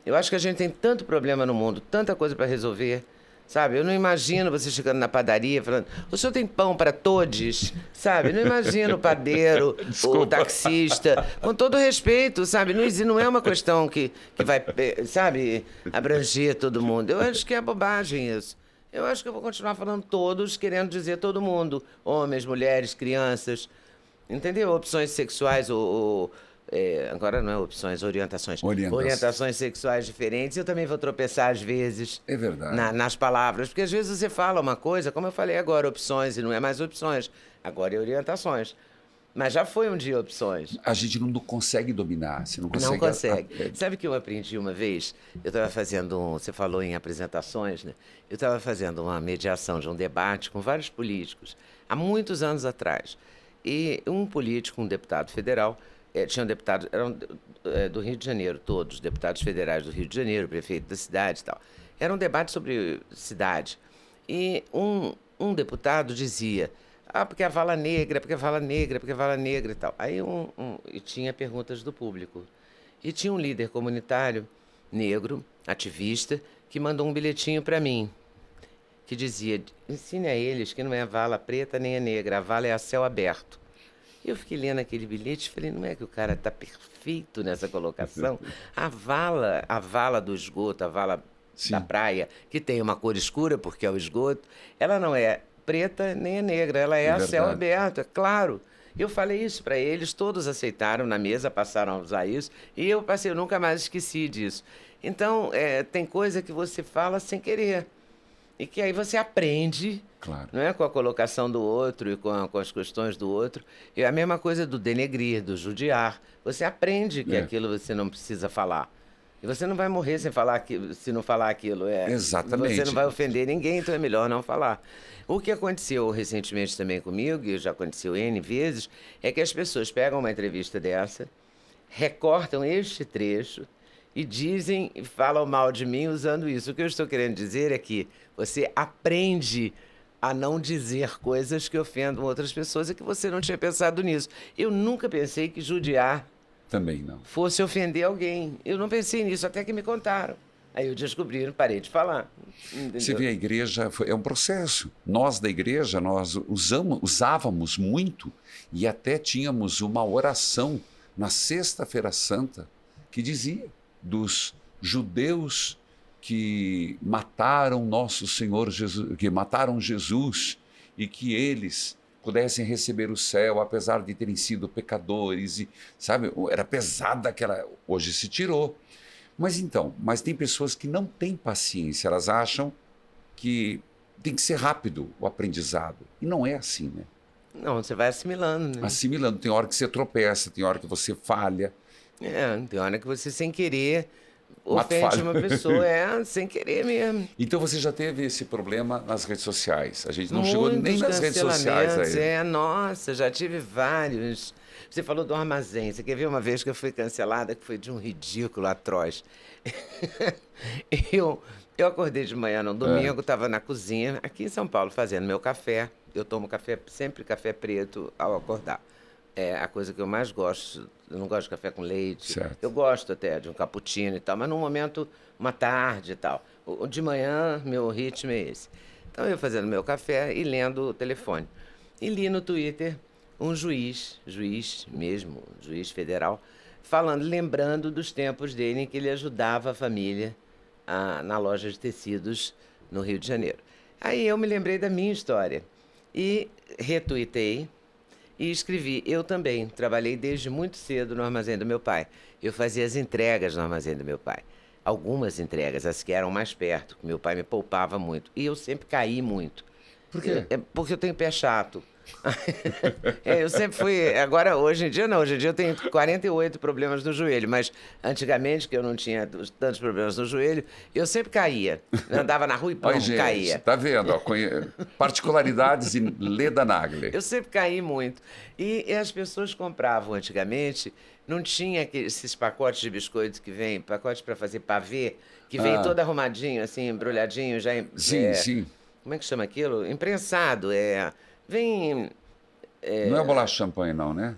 Eu acho que a gente tem tanto problema no mundo, tanta coisa para resolver. Sabe, eu não imagino você chegando na padaria falando, o senhor tem pão para todos? Sabe, eu não imagino o padeiro, o taxista, com todo respeito, sabe, não é uma questão que vai, sabe, abranger todo mundo. Eu acho que é bobagem isso. Eu acho que eu vou continuar falando todos, querendo dizer todo mundo, homens, mulheres, crianças, entendeu? Opções sexuais agora não é opções, orientações. Orientações sexuais diferentes. Eu também vou tropeçar às vezes. É verdade. Nas palavras. Porque às vezes você fala uma coisa, como eu falei agora, opções, e não é mais opções. Agora é orientações. Mas já foi um dia opções. A gente não consegue dominar. Você não consegue. Não consegue. Sabe o que eu aprendi uma vez? Eu estava fazendo você falou em apresentações, né? Eu estava fazendo uma mediação de um debate com vários políticos, há muitos anos atrás. E um político, um deputado federal, tinham deputados, eram do Rio de Janeiro, todos, deputados federais do Rio de Janeiro, prefeito da cidade e tal. Era um debate sobre cidade. E um deputado dizia, porque a vala negra, porque a vala negra, porque a vala negra e tal. Aí e tinha perguntas do público. E tinha um líder comunitário negro, ativista, que mandou um bilhetinho para mim, que dizia, ensine a eles que não é a vala preta nem a negra, a vala é a céu aberto. E eu fiquei lendo aquele bilhete e falei, não é que o cara está perfeito nessa colocação? A vala do esgoto, a vala Sim. da praia, que tem uma cor escura, porque é o esgoto, ela não é preta nem é negra, ela é a céu verdade. aberto, é claro. Eu falei isso para eles, todos aceitaram na mesa, passaram a usar isso, e eu nunca mais esqueci disso. Então, tem coisa que você fala sem querer, e que aí você aprende, Claro. não é, com a colocação do outro e com as questões do outro. E a mesma coisa do denegrir, do judiar. Você aprende que aquilo você não precisa falar. E você não vai morrer sem falar se não falar aquilo. Exatamente. Você não vai ofender ninguém, então é melhor não falar. O que aconteceu recentemente também comigo, e já aconteceu N vezes, é que as pessoas pegam uma entrevista dessa, recortam este trecho e dizem e falam mal de mim usando isso. O que eu estou querendo dizer é que você aprende a não dizer coisas que ofendam outras pessoas e que você não tinha pensado nisso. Eu nunca pensei que judiar Também não. fosse ofender alguém. Eu não pensei nisso, até que me contaram. Aí eu descobri, parei de falar. Entendeu? Você vê, a igreja é um processo. Nós da igreja, nós usávamos muito e até tínhamos uma oração na Sexta-feira Santa que dizia dos judeus que mataram nosso Senhor Jesus, que mataram Jesus e que eles pudessem receber o céu, apesar de terem sido pecadores, e, sabe, era pesada aquela, hoje se tirou. Mas tem pessoas que não têm paciência, elas acham que tem que ser rápido o aprendizado, e não é assim, né? Não, você vai assimilando, né? Assimilando, tem hora que você tropeça, tem hora que você falha. Tem hora que você, sem querer, Mato ofende falha. uma pessoa, sem querer mesmo. Então você já teve esse problema nas redes sociais. A gente não Muitos chegou nem nas redes sociais cancelamentos, aí. nossa, já tive vários. Você falou do armazém. Você quer ver uma vez que eu fui cancelada, que foi de um ridículo atroz. Eu acordei de manhã no domingo, estava na cozinha, aqui em São Paulo, fazendo meu café. Eu tomo café, sempre café preto ao acordar. É a coisa que eu mais gosto. Eu não gosto de café com leite. Certo. Eu gosto até de um cappuccino e tal, mas num momento, uma tarde e tal. De manhã, meu ritmo é esse. Então, eu fazendo meu café e lendo o telefone. E li no Twitter um juiz mesmo, juiz federal, lembrando dos tempos dele em que ele ajudava a família na loja de tecidos no Rio de Janeiro. Aí eu me lembrei da minha história e retuitei e escrevi. Eu também trabalhei desde muito cedo no armazém do meu pai. Eu fazia as entregas no armazém do meu pai. Algumas entregas, as que eram mais perto, que meu pai me poupava muito. E eu sempre caí muito. Por quê? Porque eu tenho pé chato. Eu sempre fui. Agora, hoje em dia, não. Hoje em dia eu tenho 48 problemas no joelho. Mas antigamente, que eu não tinha tantos problemas no joelho, eu sempre caía. Eu andava na rua e Olha, gente, caía. tá vendo? Ó, particularidades em Leda Nagli. Eu sempre caí muito. E as pessoas compravam antigamente, não tinha esses pacotes de biscoitos que vem, pacotes para fazer pavê, que vem todo arrumadinho, assim, embrulhadinho, já. Sim, sim. Como é que chama aquilo? Imprensado. Vem. Não é bolacha champanhe, não, né?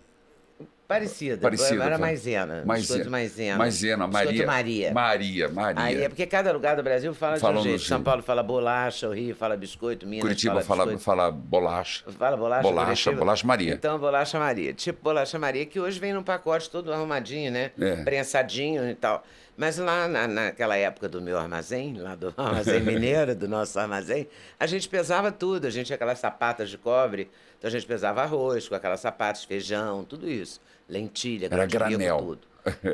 Parecida. Era maisena. Biscoito maisena. Maisena, Biscoito Maria. Maria. Maria. Aí é porque cada lugar do Brasil fala de um jeito. São Paulo fala bolacha, o Rio fala biscoito, Minas Fala bolacha. Fala bolacha? Bolacha Maria. Então, bolacha Maria. Tipo bolacha Maria, que hoje vem num pacote todo arrumadinho, né? Prensadinho e tal. Mas lá naquela época do meu armazém, lá do armazém mineiro, do nosso armazém, a gente pesava tudo. A gente tinha aquelas sapatas de cobre, então a gente pesava arroz com aquelas sapatas, feijão, tudo isso. Lentilha, era granel. Tudo.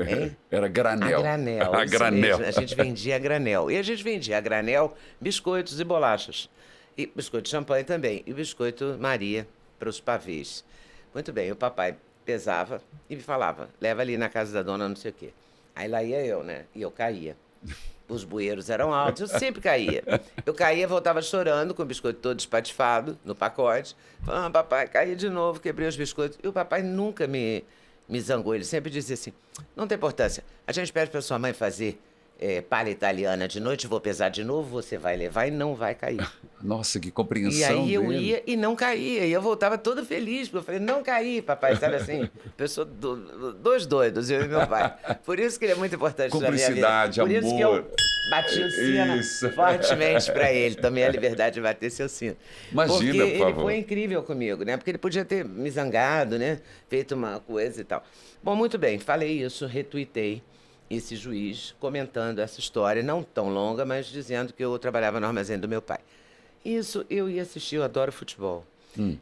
Hein? Era granel. A granel. A granel. Mesmo. A gente vendia a granel. E a gente vendia a granel, biscoitos e bolachas. E biscoito de champanhe também. E biscoito Maria para os pavês. Muito bem, o papai pesava e me falava, leva ali na casa da dona não sei o quê. Aí lá ia eu, né? E eu caía. Os bueiros eram altos, eu sempre caía. Eu caía, voltava chorando, com o biscoito todo espatifado no pacote. Falando, papai, caí de novo, quebrei os biscoitos. E o papai nunca me zangou, ele sempre dizia assim, não tem importância, a gente pede para sua mãe fazer palha italiana de noite, vou pesar de novo, você vai levar e não vai cair. Nossa, que E compreensão aí eu dele. ia e não caía. E eu voltava todo feliz, porque eu falei, não caí, papai. Sabe assim? Pessoa dois doidos, eu e meu pai. Por isso que ele é muito importante na minha vida. Cumplicidade, Por isso que amor. eu bati o sino Isso. fortemente para ele. Tomei a liberdade de bater seu sino. Imagina, porque por ele favor. foi incrível comigo, né? Porque ele podia ter me zangado, né? Feito uma coisa e tal. Bom, muito bem. Falei isso, retuitei esse juiz comentando essa história, não tão longa, mas dizendo que eu trabalhava no armazém do meu pai. Isso, eu ia assistir, eu adoro futebol.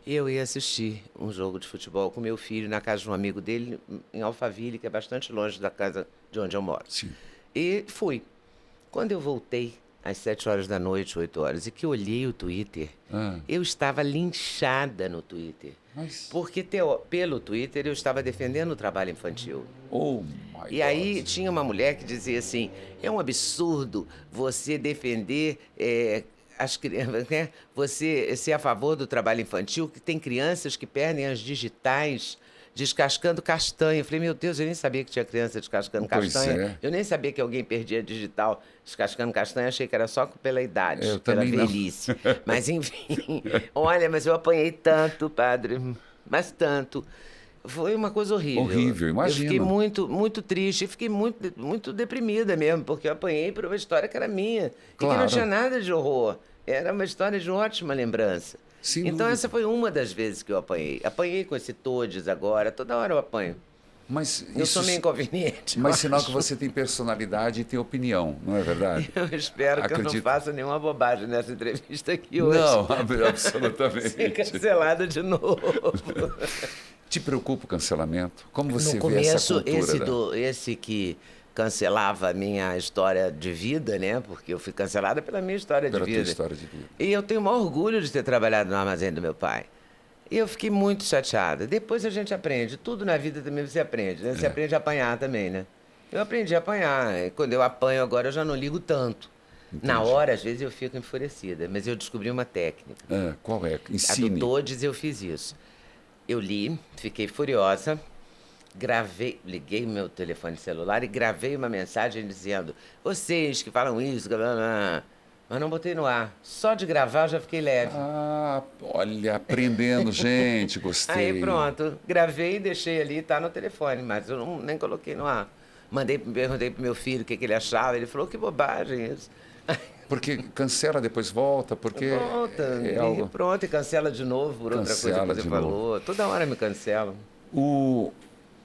Eu ia assistir um jogo de futebol com meu filho na casa de um amigo dele, em Alphaville, que é bastante longe da casa de onde eu moro. Sim. E fui. Quando eu voltei, às 7 horas da noite, 8 horas, e que eu olhei o Twitter, eu estava linchada no Twitter. Mas... Porque pelo Twitter eu estava defendendo o trabalho infantil. Oh, my E aí God. tinha uma mulher que dizia assim, é um absurdo você defender as crianças, né? Você ser a favor do trabalho infantil, que tem crianças que perdem as digitais descascando castanha. Eu falei, meu Deus, eu nem sabia que tinha criança descascando Pois castanha. é. Eu nem sabia que alguém perdia digital descascando castanha. Achei que era só pela idade, Eu pela também não. velhice. Mas enfim, olha, mas eu apanhei tanto, padre, mas tanto. Foi uma coisa horrível. Horrível, imagino. Eu fiquei muito, muito triste, fiquei muito, muito deprimida mesmo, porque eu apanhei por uma história que era minha. E que não Claro. tinha nada de horror. Era uma história de ótima lembrança. Sem Então dúvida. essa foi uma das vezes que eu apanhei. Apanhei com esse Todes agora, toda hora eu apanho. Mas Eu isso... sou meio inconveniente. Mas eu sinal acho. que você tem personalidade e tem opinião, não é verdade? Eu espero que eu Acredito. não faça nenhuma bobagem nessa entrevista aqui hoje. Não, Ser absolutamente. cancelado de novo. Te preocupa o cancelamento? Como você No vê essa começo, cultura? esse que cancelava a minha história de vida, né? Porque eu fui cancelada pela minha história Pela de tua vida. história de vida. E eu tenho o maior orgulho de ter trabalhado no armazém do meu pai. E eu fiquei muito chateada. Depois a gente aprende. Tudo na vida também você aprende, né? Você aprende a apanhar também, né? Eu aprendi a apanhar. E quando eu apanho agora, eu já não ligo tanto. Na hora, às vezes, eu fico enfurecida. Mas eu descobri uma técnica. Qual é? A do Ensine. Todes eu fiz isso. Eu li, fiquei furiosa, liguei meu telefone celular e gravei uma mensagem dizendo: vocês que falam isso, blá, blá, blá. Mas não botei no ar. Só de gravar eu já fiquei leve. Ah, olha, aprendendo, gente, gostei. Aí pronto, gravei e deixei ali, tá no telefone, mas eu nem coloquei no ar. Perguntei pro meu filho o que ele achava, ele falou, que bobagem isso. Porque cancela, depois volta, porque Volta, é algo... pronto, e cancela de novo por outra coisa Cancela que você de falou. Toda hora me cancelam. O...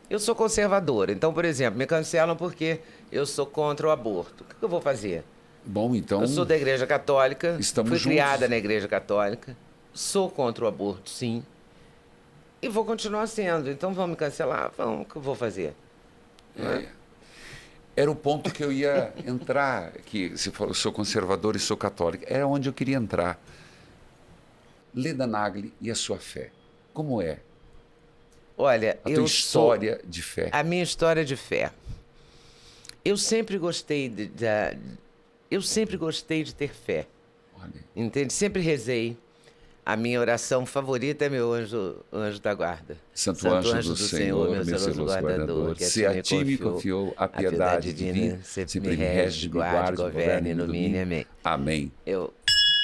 Eu sou conservadora, então, por exemplo, me cancelam porque eu sou contra o aborto. O que eu vou fazer? Bom, então... Eu sou da Igreja Católica, Estamos fui juntos. criada na Igreja Católica, sou contra o aborto, sim, e vou continuar sendo. Então vão me cancelar? Vão, o que eu vou fazer? Era o ponto que eu ia entrar, que se for, eu sou conservador e sou católico, era onde eu queria entrar. Leda Nagli e a sua fé, como é? Olha, A tua história de fé. A minha história de fé. Eu sempre gostei eu sempre gostei de ter fé. Olha, Entende? Sempre rezei. A minha oração favorita é meu anjo da guarda. Santo anjo do Senhor, meu zeloso guardador, se a ti me confiou a piedade divina, sempre me rege, me guarde, governe e ilumine. Amém. Amém. Eu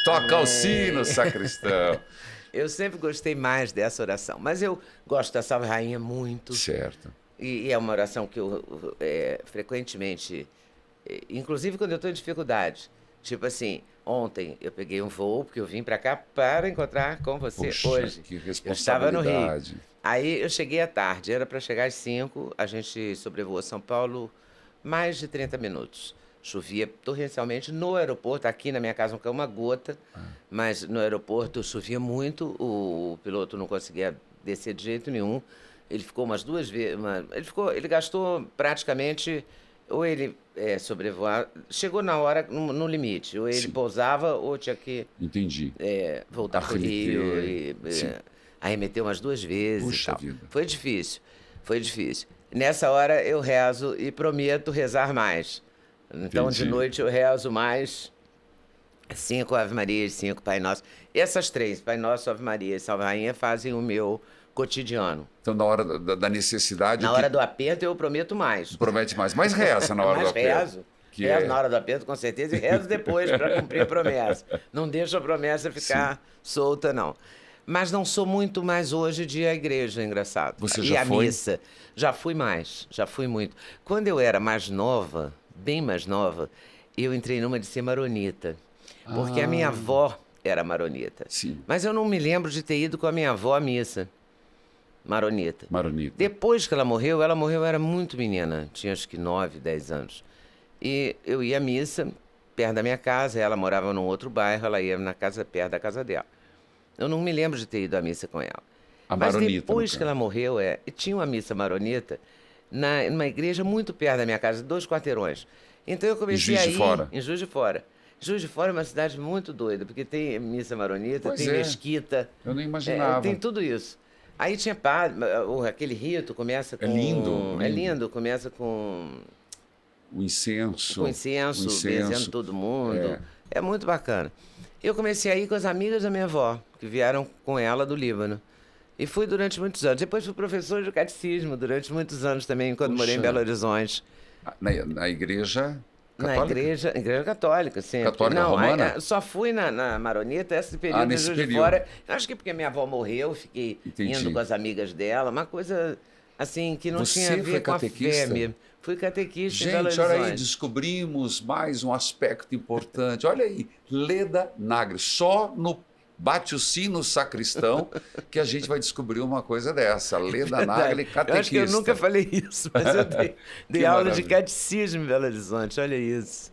Toca o sino, sacristão. Eu sempre gostei mais dessa oração. Mas eu gosto da Salve Rainha muito. Certo. E é uma oração que eu frequentemente... inclusive quando eu estou em dificuldade. Tipo assim, ontem eu peguei um voo, porque eu vim para cá para encontrar com você. Puxa, hoje. que Eu estava no Rio. responsabilidade. Aí eu cheguei à tarde, era para chegar às 5, a gente sobrevoou São Paulo mais de 30 minutos. Chovia torrencialmente no aeroporto, aqui na minha casa não caiu uma gota, mas no aeroporto chovia muito, o piloto não conseguia descer de jeito nenhum. Ele ficou umas 2 vezes, ele gastou praticamente, ou ele sobrevoar, chegou na hora, no limite, ou ele Sim. pousava ou tinha que Entendi. voltar para o Rio e arremeteu umas 2 vezes. Puxa e tal. vida. Foi difícil, foi difícil. Nessa hora eu rezo e prometo rezar mais. Então, Entendi. de noite eu rezo mais 5 Ave Marias, 5 Pai Nosso. Essas 3, Pai Nosso, Ave Maria e Salve Rainha, fazem o meu cotidiano. Então, na hora da necessidade... Na hora do aperto eu prometo mais. Promete mais. Mas reza na hora Mas do aperto. rezo. Que rezo na hora do aperto, com certeza, e rezo depois para cumprir a promessa. Não deixo a promessa ficar solta, não. Mas não sou muito mais hoje de ir à igreja, engraçado. Você E já a foi? missa. Já fui mais, já fui muito. Quando eu era mais nova, bem mais nova, eu entrei numa de ser maronita. Porque a minha avó era maronita. Sim. Mas eu não me lembro de ter ido com a minha avó à missa. Maronita. Maronita. Depois que ela morreu, eu era muito menina. Tinha acho que 9, 10 anos. E eu ia à missa, perto da minha casa. Ela morava num outro bairro, ela ia na casa, perto da casa dela. Eu não me lembro de ter ido à missa com ela. A Mas maronita, depois no que ela morreu, tinha uma missa maronita numa igreja muito perto da minha casa, 2 quarteirões. Então eu comecei Juiz a de ir Fora. em Juiz de Fora. Juiz de Fora é uma cidade muito doida, porque tem missa maronita, Pois tem é. mesquita. Eu nem imaginava. Tem tudo isso. Aí tinha padre, aquele rito começa com... lindo, É lindo. lindo, começa com O incenso. incenso, o incenso. benzendo todo mundo. É muito bacana. Eu comecei a ir com as amigas da minha avó, que vieram com ela do Líbano. E fui durante muitos anos. Depois fui professor de catecismo durante muitos anos também, quando morei em Puxa. Belo Horizonte. Na igreja Na católica? igreja católica, sempre. Católica Não, romana? só fui na Maronita esse período de nesse Juiz de período. Fora. Acho que porque minha avó morreu, fiquei Entendi. indo com as amigas dela, uma coisa assim que não Você tinha a ver foi com a fé catequista? mesmo. Fui catequista em Belo Gente, olha aí, Horizonte. descobrimos mais um aspecto importante. Olha aí, Leda Nagli. Só no Bate o Sino Sacristão que a gente vai descobrir uma coisa dessa. Leda Nagli, Eu catequista. acho que eu nunca falei isso, mas eu dei aula de maravilha. catecismo em Belo Horizonte, olha isso.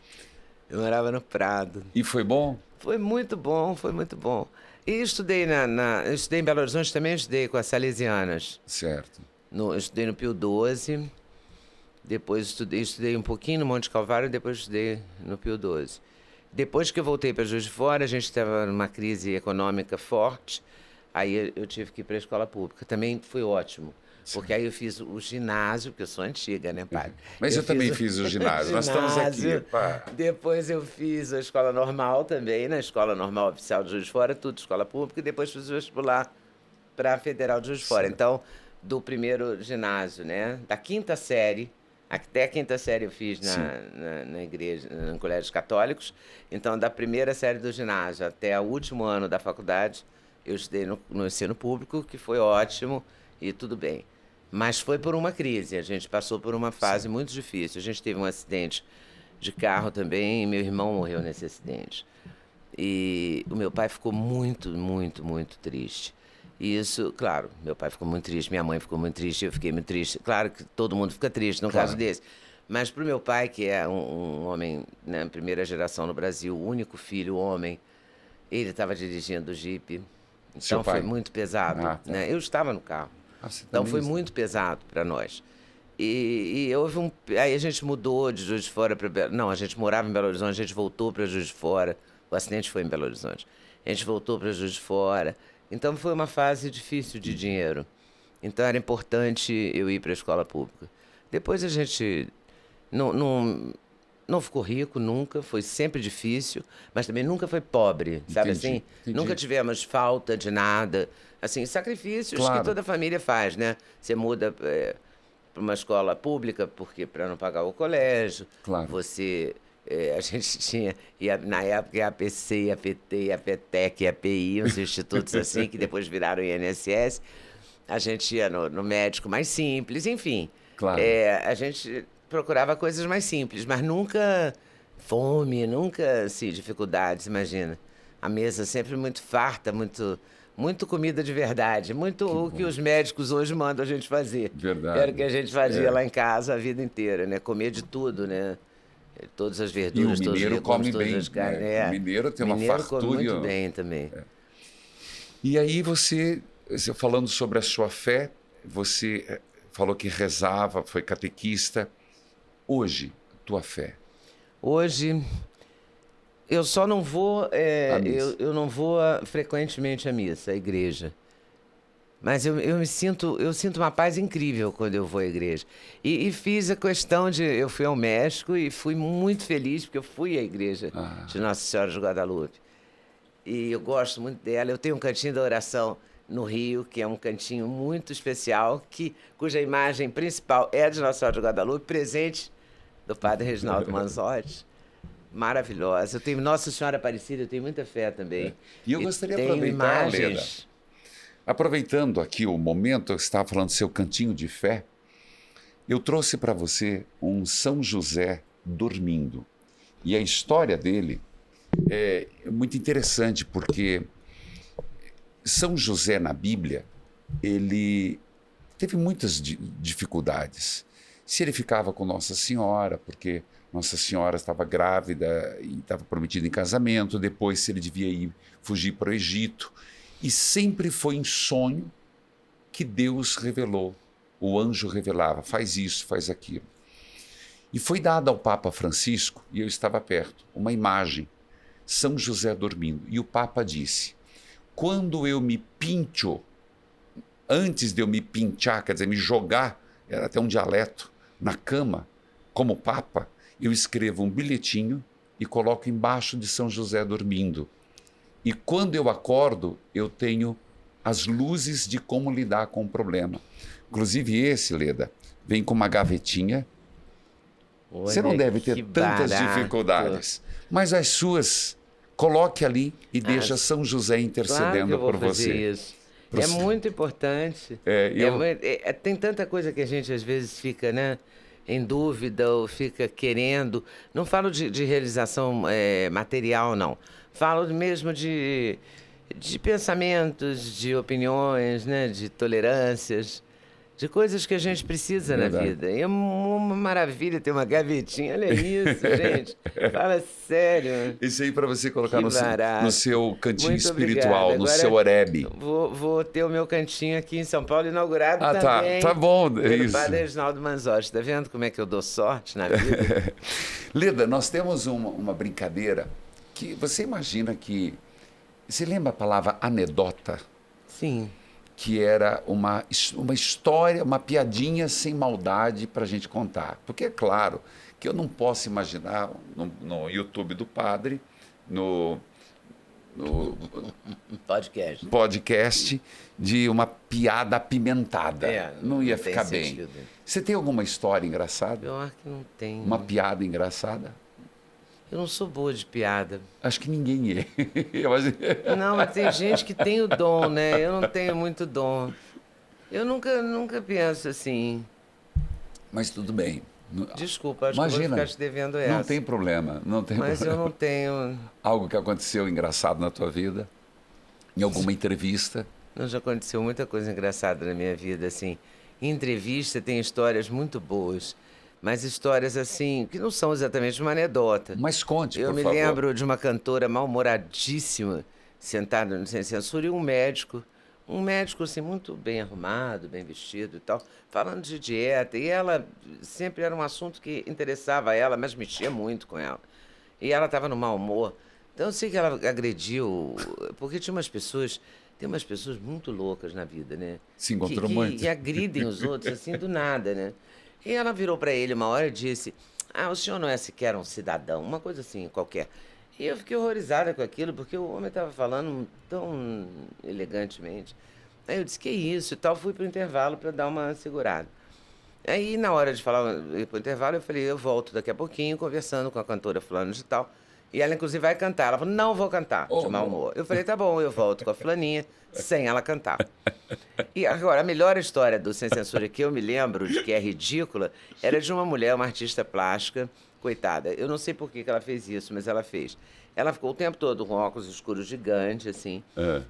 Eu morava no Prado. E foi bom? Foi muito bom, foi muito bom. E estudei eu estudei em Belo Horizonte também, estudei com as salesianas. Certo. Eu estudei no Pio XII, depois estudei um pouquinho no Monte Calvário, depois estudei no Pio XII. Depois que eu voltei para Juiz de Fora, a gente estava numa crise econômica forte, aí eu tive que ir para a escola pública. Também foi ótimo, porque aí eu fiz o ginásio, porque eu sou antiga, né, padre? Mas eu também fiz o ginásio. Nós estamos aqui. Pá. Depois eu fiz a escola normal também, na Escola Normal Oficial de Juiz de Fora, tudo escola pública, e depois fiz o vestibular para a Federal de Juiz de Fora. Certo. Então, do primeiro ginásio, né, da 5ª série, até a 5ª série eu fiz na igreja, em colégios católicos. Então, da primeira série do ginásio até o último ano da faculdade, eu estudei no ensino público, que foi ótimo e tudo bem. Mas foi por uma crise, a gente passou por uma fase muito difícil. A gente teve um acidente de carro também e meu irmão morreu nesse acidente. E o meu pai ficou muito, muito, muito triste. E isso, claro, meu pai ficou muito triste, minha mãe ficou muito triste, eu fiquei muito triste. Claro que todo mundo fica triste num Claro. caso desse. Mas para o meu pai, que é um homem, né, primeira geração no Brasil, o único filho homem, ele estava dirigindo o Jeep. Seu Então pai? foi muito pesado. Ah, tá. Né? Eu estava no carro. Você Então também foi está. muito pesado para nós. E houve aí a gente mudou de Juiz de Fora para... Não, a gente morava em Belo Horizonte, a gente voltou para Juiz de Fora. O acidente foi em Belo Horizonte. A gente voltou para Juiz de Fora. Então foi uma fase difícil de dinheiro. Então era importante eu ir para a escola pública. Depois a gente não ficou rico nunca, foi sempre difícil, mas também nunca foi pobre, sabe Entendi, assim? entendi. Nunca tivemos falta de nada. Assim, sacrifícios Claro. que toda família faz, né? Você muda para uma escola pública porque para não pagar o colégio. Claro. A gente tinha, na época, a APC, a PT, a PETEC, a API, uns institutos assim, que depois viraram INSS. A gente ia no médico mais simples, enfim. Claro. A gente procurava coisas mais simples, mas nunca fome, nunca assim, dificuldades, imagina. A mesa sempre muito farta, muito comida de verdade, muito o que os médicos hoje mandam a gente fazer. Verdade. Era o que a gente fazia lá em casa a vida inteira, né? Comer de tudo, né? Todas as verduras, E o todos os mineiro legumes, come todas bem, as carnes. né? O mineiro tem uma Mineiro fartura. come muito bem também. E aí você falando sobre a sua fé, você falou que rezava, foi catequista. Hoje, tua fé? Hoje, eu só não vou... À missa. eu não vou frequentemente à missa, à igreja. Mas eu sinto uma paz incrível quando eu vou à igreja. E fiz a questão de... Eu fui ao México e fui muito feliz porque eu fui à igreja de Nossa Senhora de Guadalupe. E eu gosto muito dela. Eu tenho um cantinho da oração no Rio, que é um cantinho muito especial, cuja imagem principal é de Nossa Senhora de Guadalupe, presente do padre Reginaldo Manzotti. Maravilhosa. Eu tenho Nossa Senhora Aparecida, eu tenho muita fé também. E eu gostaria de tenho aproveitar, Leda, imagens. aproveitando aqui o momento, eu estava falando do seu cantinho de fé, eu trouxe para você um São José dormindo. E a história dele é muito interessante, porque São José na Bíblia, ele teve muitas dificuldades. Se ele ficava com Nossa Senhora, porque Nossa Senhora estava grávida e estava prometida em casamento, depois se ele devia ir fugir para o Egito. E sempre foi em sonho que Deus revelou, o anjo revelava, faz isso, faz aquilo. E foi dada ao Papa Francisco, e eu estava perto, uma imagem, São José dormindo. E o Papa disse, quando eu me pincho, antes de eu me pinchar, quer dizer, me jogar, era até um dialeto, na cama, como Papa, eu escrevo um bilhetinho e coloco embaixo de São José dormindo. E quando eu acordo, eu tenho as luzes de como lidar com o problema. Inclusive esse, Leda, vem com uma gavetinha. Olha, você não deve ter tantas barato. dificuldades, mas as suas, coloque ali e deixa São José intercedendo claro que eu vou por fazer você. Isso. É muito importante. Tem tanta coisa que a gente às vezes fica, né, em dúvida ou fica querendo. Não falo de realização material, não. Falo mesmo de pensamentos, de opiniões, né, de tolerâncias, de coisas que a gente precisa na vida. E é uma maravilha ter uma gavetinha. Olha isso, gente. Fala sério. Isso aí para você colocar no seu cantinho Muito espiritual, obrigada. no Agora, seu oreb. Vou ter o meu cantinho aqui em São Paulo, inaugurado também. Tá bom. Pelo padre Reginaldo Manzotti. Tá vendo como é que eu dou sorte na vida? Leda, nós temos uma brincadeira que você imagina que... Você lembra a palavra anedota? Sim. Que era uma história, uma piadinha sem maldade para a gente contar. Porque é claro que eu não posso imaginar no YouTube do padre, no podcast de uma piada apimentada. Não ia ficar bem. Você tem alguma história engraçada? Eu acho que não tem. Uma piada engraçada? Eu não sou boa de piada. Acho que ninguém é. Não, mas tem gente que tem o dom, né? Eu não tenho muito dom. Eu nunca penso assim. Mas tudo bem. Desculpa, acho que eu vou ficar te devendo essa. Não tem problema. Mas eu não tenho... Algo que aconteceu engraçado na tua vida? Em alguma entrevista? Não, já aconteceu muita coisa engraçada na minha vida, assim. Em entrevista tem histórias muito boas. Mas histórias assim, que não são exatamente uma anedota. Mas conte, por favor. Eu me lembro de uma cantora mal-humoradíssima, sentada no Sem Censura, e um médico assim, muito bem arrumado, bem vestido e tal, falando de dieta. E ela, sempre era um assunto que interessava ela, mas mexia muito com ela. E ela estava no mau humor. Então eu sei que ela agrediu, porque tem umas pessoas muito loucas na vida, né? Se encontrou muito. Que agridem os outros assim do nada, né? E ela virou para ele uma hora e disse, o senhor não é sequer um cidadão, uma coisa assim, qualquer. E eu fiquei horrorizada com aquilo, porque o homem estava falando tão elegantemente. Aí eu disse, que isso e tal, fui para o intervalo para dar uma segurada. Aí, na hora de falar para o intervalo, eu falei, eu volto daqui a pouquinho, conversando com a cantora fulano de tal. E ela, inclusive, vai cantar. Ela falou, não vou cantar, de mau humor. Eu falei, tá bom, eu volto com a fulaninha, sem ela cantar. E agora, a melhor história do Sem Censura que eu me lembro, de que é ridícula, era de uma mulher, uma artista plástica, coitada. Eu não sei por que ela fez isso, mas ela fez. Ela ficou o tempo todo com óculos escuros gigantes, assim,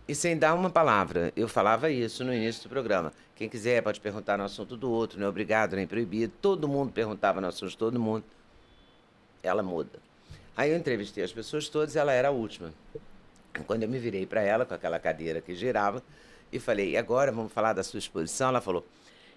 e sem dar uma palavra. Eu falava isso no início do programa. Quem quiser pode perguntar no assunto do outro, não é obrigado, nem proibido. Todo mundo perguntava no assunto de todo mundo. Ela muda. Aí eu entrevistei as pessoas todas e ela era a última. Quando eu me virei para ela, com aquela cadeira que girava, e falei, e agora vamos falar da sua exposição? Ela falou,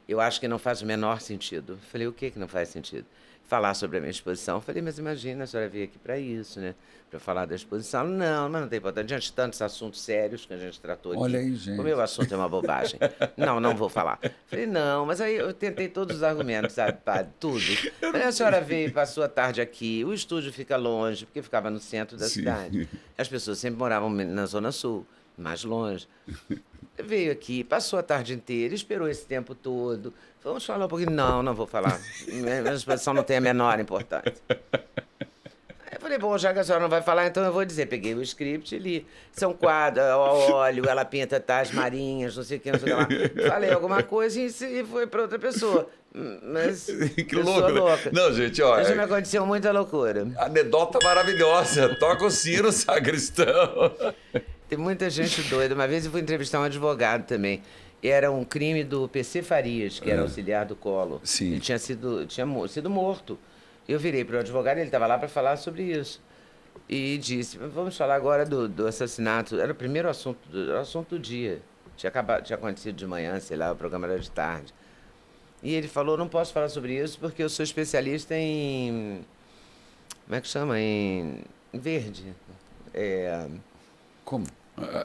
eu acho que não faz o menor sentido. Eu falei, o que não faz sentido? Falar sobre a minha exposição. Eu falei, mas imagina, a senhora veio aqui para isso, né? Para falar da exposição. Não, mas não tem importância. Diante de tantos assuntos sérios que a gente tratou aqui. Olha aí, gente. O meu assunto é uma bobagem. Não vou falar. Eu falei, não, mas aí eu tentei todos os argumentos, sabe, padre? Tudo. Eu falei, a senhora veio, passou a tarde aqui, o estúdio fica longe, porque ficava no centro da cidade. As pessoas sempre moravam na Zona Sul, mais longe. veio aqui, passou a tarde inteira, esperou esse tempo todo. Vamos falar um pouquinho? Não, não vou falar. Minha exposição não tem a menor importância. Aí eu falei, bom, já que a senhora não vai falar, então eu vou dizer. Peguei o script e li. São quadros, ao óleo, ela pinta tais marinhas, não sei o que, não sei o que lá. Falei alguma coisa e foi para outra pessoa. Mas Que louco, né? louca. Não, gente, ó. Já me aconteceu muita loucura. Anedota maravilhosa. Toca o sino, sacristão. Tem muita gente doida. Uma vez eu fui entrevistar um advogado também. Era um crime do PC Farias, que era auxiliar do Collor. Sim. Ele tinha sido morto. Eu virei para o advogado, ele estava lá para falar sobre isso. E disse, vamos falar agora do assassinato. Era o primeiro assunto do dia. Tinha acontecido de manhã, sei lá, o programa era de tarde. E ele falou, não posso falar sobre isso porque eu sou especialista em... Como é que chama? Em verde. Como?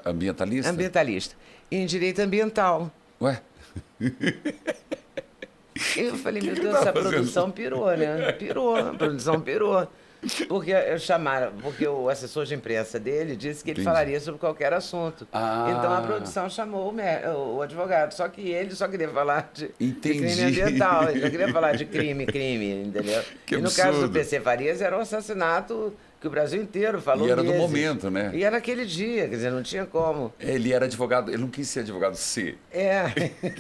Ambientalista? Ambientalista. E em direito ambiental. Ué? Eu falei, meu que Deus, tá essa fazendo? produção pirou, né? Pirou, a produção pirou. Porque o assessor de imprensa dele disse que ele Entendi. falaria sobre qualquer assunto. Ah. Então a produção chamou o advogado. Só que ele só queria falar de Entendi. crime ambiental. Ele não queria falar de crime, entendeu? Que e no caso do absurdo. PC Farias era um assassinato que o Brasil inteiro falou E era do meses. momento, né? E era aquele dia, quer dizer, não tinha como. Ele era advogado, ele não quis ser advogado C.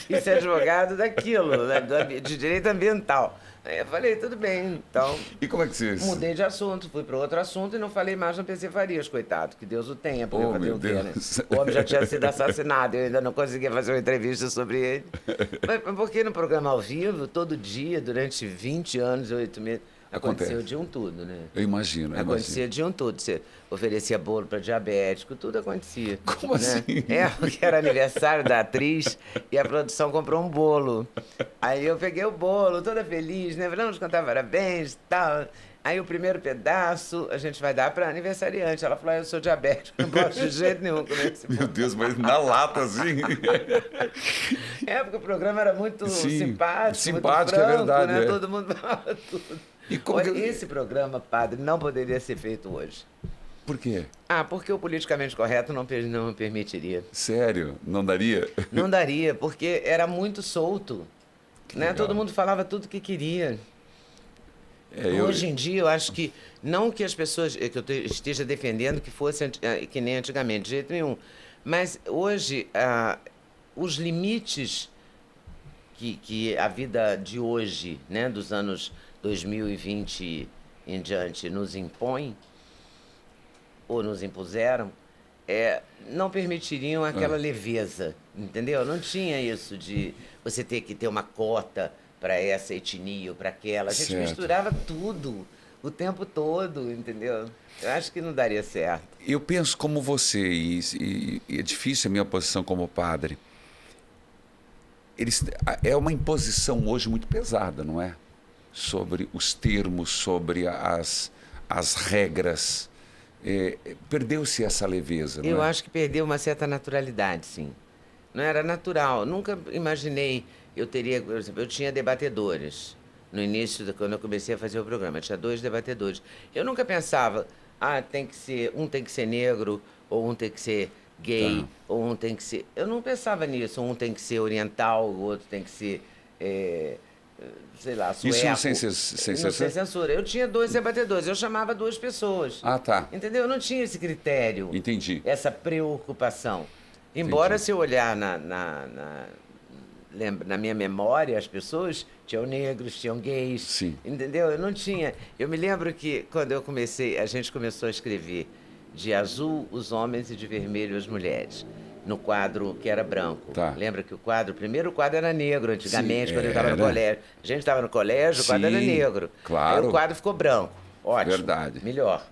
Quis ser advogado daquilo, né, de direito ambiental. Aí eu falei, tudo bem, então E como é que você... mudei de assunto, fui para outro assunto e não falei mais no PC Farias, coitado, que Deus o tenha, porque Oh, fazer meu o quê, né? Deus. O homem já tinha sido assassinado, eu ainda não conseguia fazer uma entrevista sobre ele. Mas porque no programa ao vivo, todo dia, durante 20 anos, 8 meses, aconteceu de um tudo, né? Eu imagino, Acontecia de um tudo. Você oferecia bolo para diabético, tudo acontecia. Como né? assim? Porque era aniversário da atriz e a produção comprou um bolo. Aí eu peguei o bolo, toda feliz, né? Vamos cantar parabéns e tal. Aí o primeiro pedaço a gente vai dar para aniversariante. Ela falou, eu sou diabético, não posso de jeito nenhum comer esse bolo. Meu Deus, mas na lata, assim. Porque o programa era muito Sim, simpático, simpático, muito é franco, verdade, né? é. Todo mundo falava tudo. E como Olha, que- esse programa, padre, não poderia ser feito hoje. Por quê? Porque o politicamente correto não permitiria. Sério? Não daria? Não daria, porque era muito solto. Né? legal. Todo mundo falava tudo que queria. É, Hoje em dia, eu acho que, não que as pessoas, que eu esteja defendendo que fosse que nem antigamente, de jeito nenhum. Mas hoje, os limites que a vida de hoje, né, dos anos 2020 em diante, nos impõe, ou nos impuseram, não permitiriam aquela leveza, entendeu? Não tinha isso de você ter que ter uma cota para essa etnia ou para aquela. A gente Certo. misturava tudo, o tempo todo, entendeu? Eu acho que não daria certo. Eu penso como você, e é difícil a minha posição como padre. É uma imposição hoje muito pesada, não é? Sobre os termos, sobre as regras. Perdeu-se essa leveza, não Eu é? acho que perdeu uma certa naturalidade, sim. Não era natural. Nunca imaginei por exemplo, eu tinha debatedores no início, quando eu comecei a fazer o programa. Eu tinha 2 debatedores. Eu nunca pensava, um tem que ser negro, ou um tem que ser gay, Tá. ou um tem que ser... Eu não pensava nisso. Um tem que ser oriental, o outro tem que ser, sei lá, sueco. Isso sem Sem censura? censura. Eu tinha 2 debatedores. Eu chamava 2 pessoas. Ah, tá. Entendeu? Eu não tinha esse critério, Entendi. essa preocupação. Embora, Entendi. se eu olhar na minha memória, as pessoas tinham negros, tinham gays, Sim. entendeu? Eu não tinha. Eu me lembro que quando a gente começou a escrever de azul os homens e de vermelho as mulheres, no quadro que era branco. Tá. Lembra que o primeiro quadro era negro, antigamente, Sim, quando eu estava no era. colégio. A gente estava no colégio, o quadro era Sim, negro. claro. Aí o quadro ficou branco. Ótimo. Verdade. Melhor.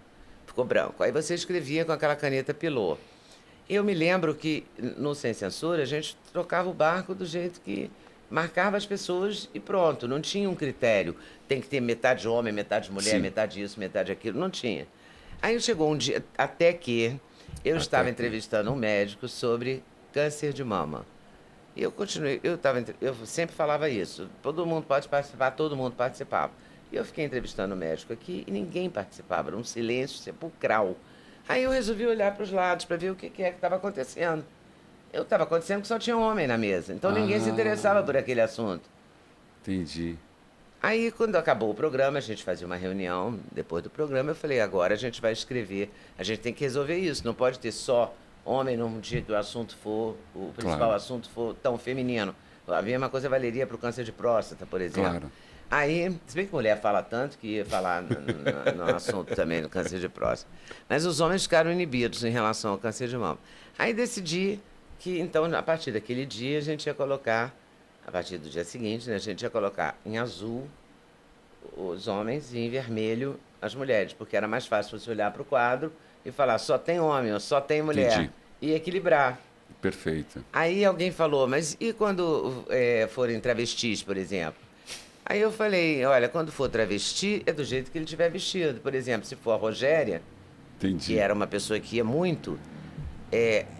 Ficou branco. Aí você escrevia com aquela caneta pilô. Eu me lembro que, no Sem Censura, a gente trocava o barco do jeito que marcava as pessoas e pronto. Não tinha um critério. Tem que ter metade homem, metade mulher, Sim. metade isso, metade aquilo. Não tinha. Aí chegou um dia, até que eu estava entrevistando um médico sobre câncer de mama. E eu continuei, eu sempre falava isso. Todo mundo pode participar, todo mundo participava. E eu fiquei entrevistando o médico aqui e ninguém participava. Era um silêncio sepulcral. Aí eu resolvi olhar para os lados para ver o que é que estava acontecendo. eu estava acontecendo que só tinha homem na mesa. Então ninguém se interessava por aquele assunto. Entendi. Aí, quando acabou o programa, a gente fazia uma reunião. Depois do programa, eu falei, agora a gente vai escrever. A gente tem que resolver isso. Não pode ter só homem num dia que o assunto for, o principal assunto for tão feminino. A mesma coisa valeria para o câncer de próstata, por exemplo. Claro. Aí, se bem que mulher fala tanto que ia falar no assunto também do câncer de próstata. Mas os homens ficaram inibidos em relação ao câncer de mama. Aí decidi que, então, a partir daquele dia, a gente ia colocar, a partir do dia seguinte, né, a gente ia colocar em azul os homens e em vermelho as mulheres, porque era mais fácil você olhar para o quadro e falar só tem homem ou só tem mulher. Entendi. E equilibrar. Perfeito. Aí alguém falou, mas e quando forem travestis, por exemplo? Aí eu falei, olha, quando for travesti, é do jeito que ele estiver vestido. Por exemplo, se for a Rogéria, Entendi. que era uma pessoa que ia muito,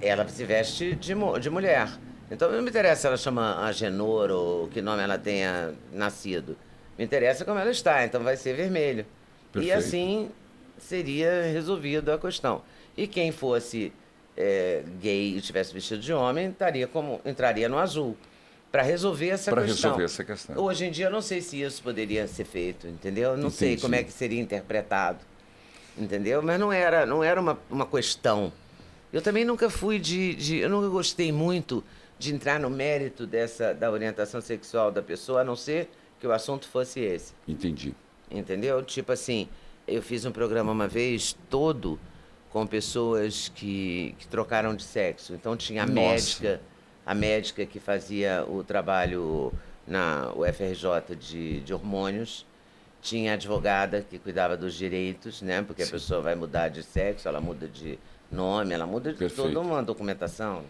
ela se veste de mulher. Então não me interessa se ela chama Agenor ou que nome ela tenha nascido. Me interessa como ela está, então vai ser vermelho. Perfeito. E assim seria resolvida a questão. E quem fosse gay e tivesse vestido de homem, entraria no azul. Para resolver essa questão. Para resolver essa questão. Hoje em dia eu não sei se isso poderia ser feito, entendeu? Não sei como é que seria interpretado, entendeu? Mas não era uma questão. Eu também nunca fui eu nunca gostei muito de entrar no mérito da orientação sexual da pessoa, a não ser que o assunto fosse esse. Entendi. Entendeu? Tipo assim, eu fiz um programa uma vez todo com pessoas que trocaram de sexo. Então tinha a médica que fazia o trabalho na UFRJ de hormônios, tinha a advogada que cuidava dos direitos, né? Porque a pessoa vai mudar de sexo, ela muda de nome, ela muda de toda uma documentação.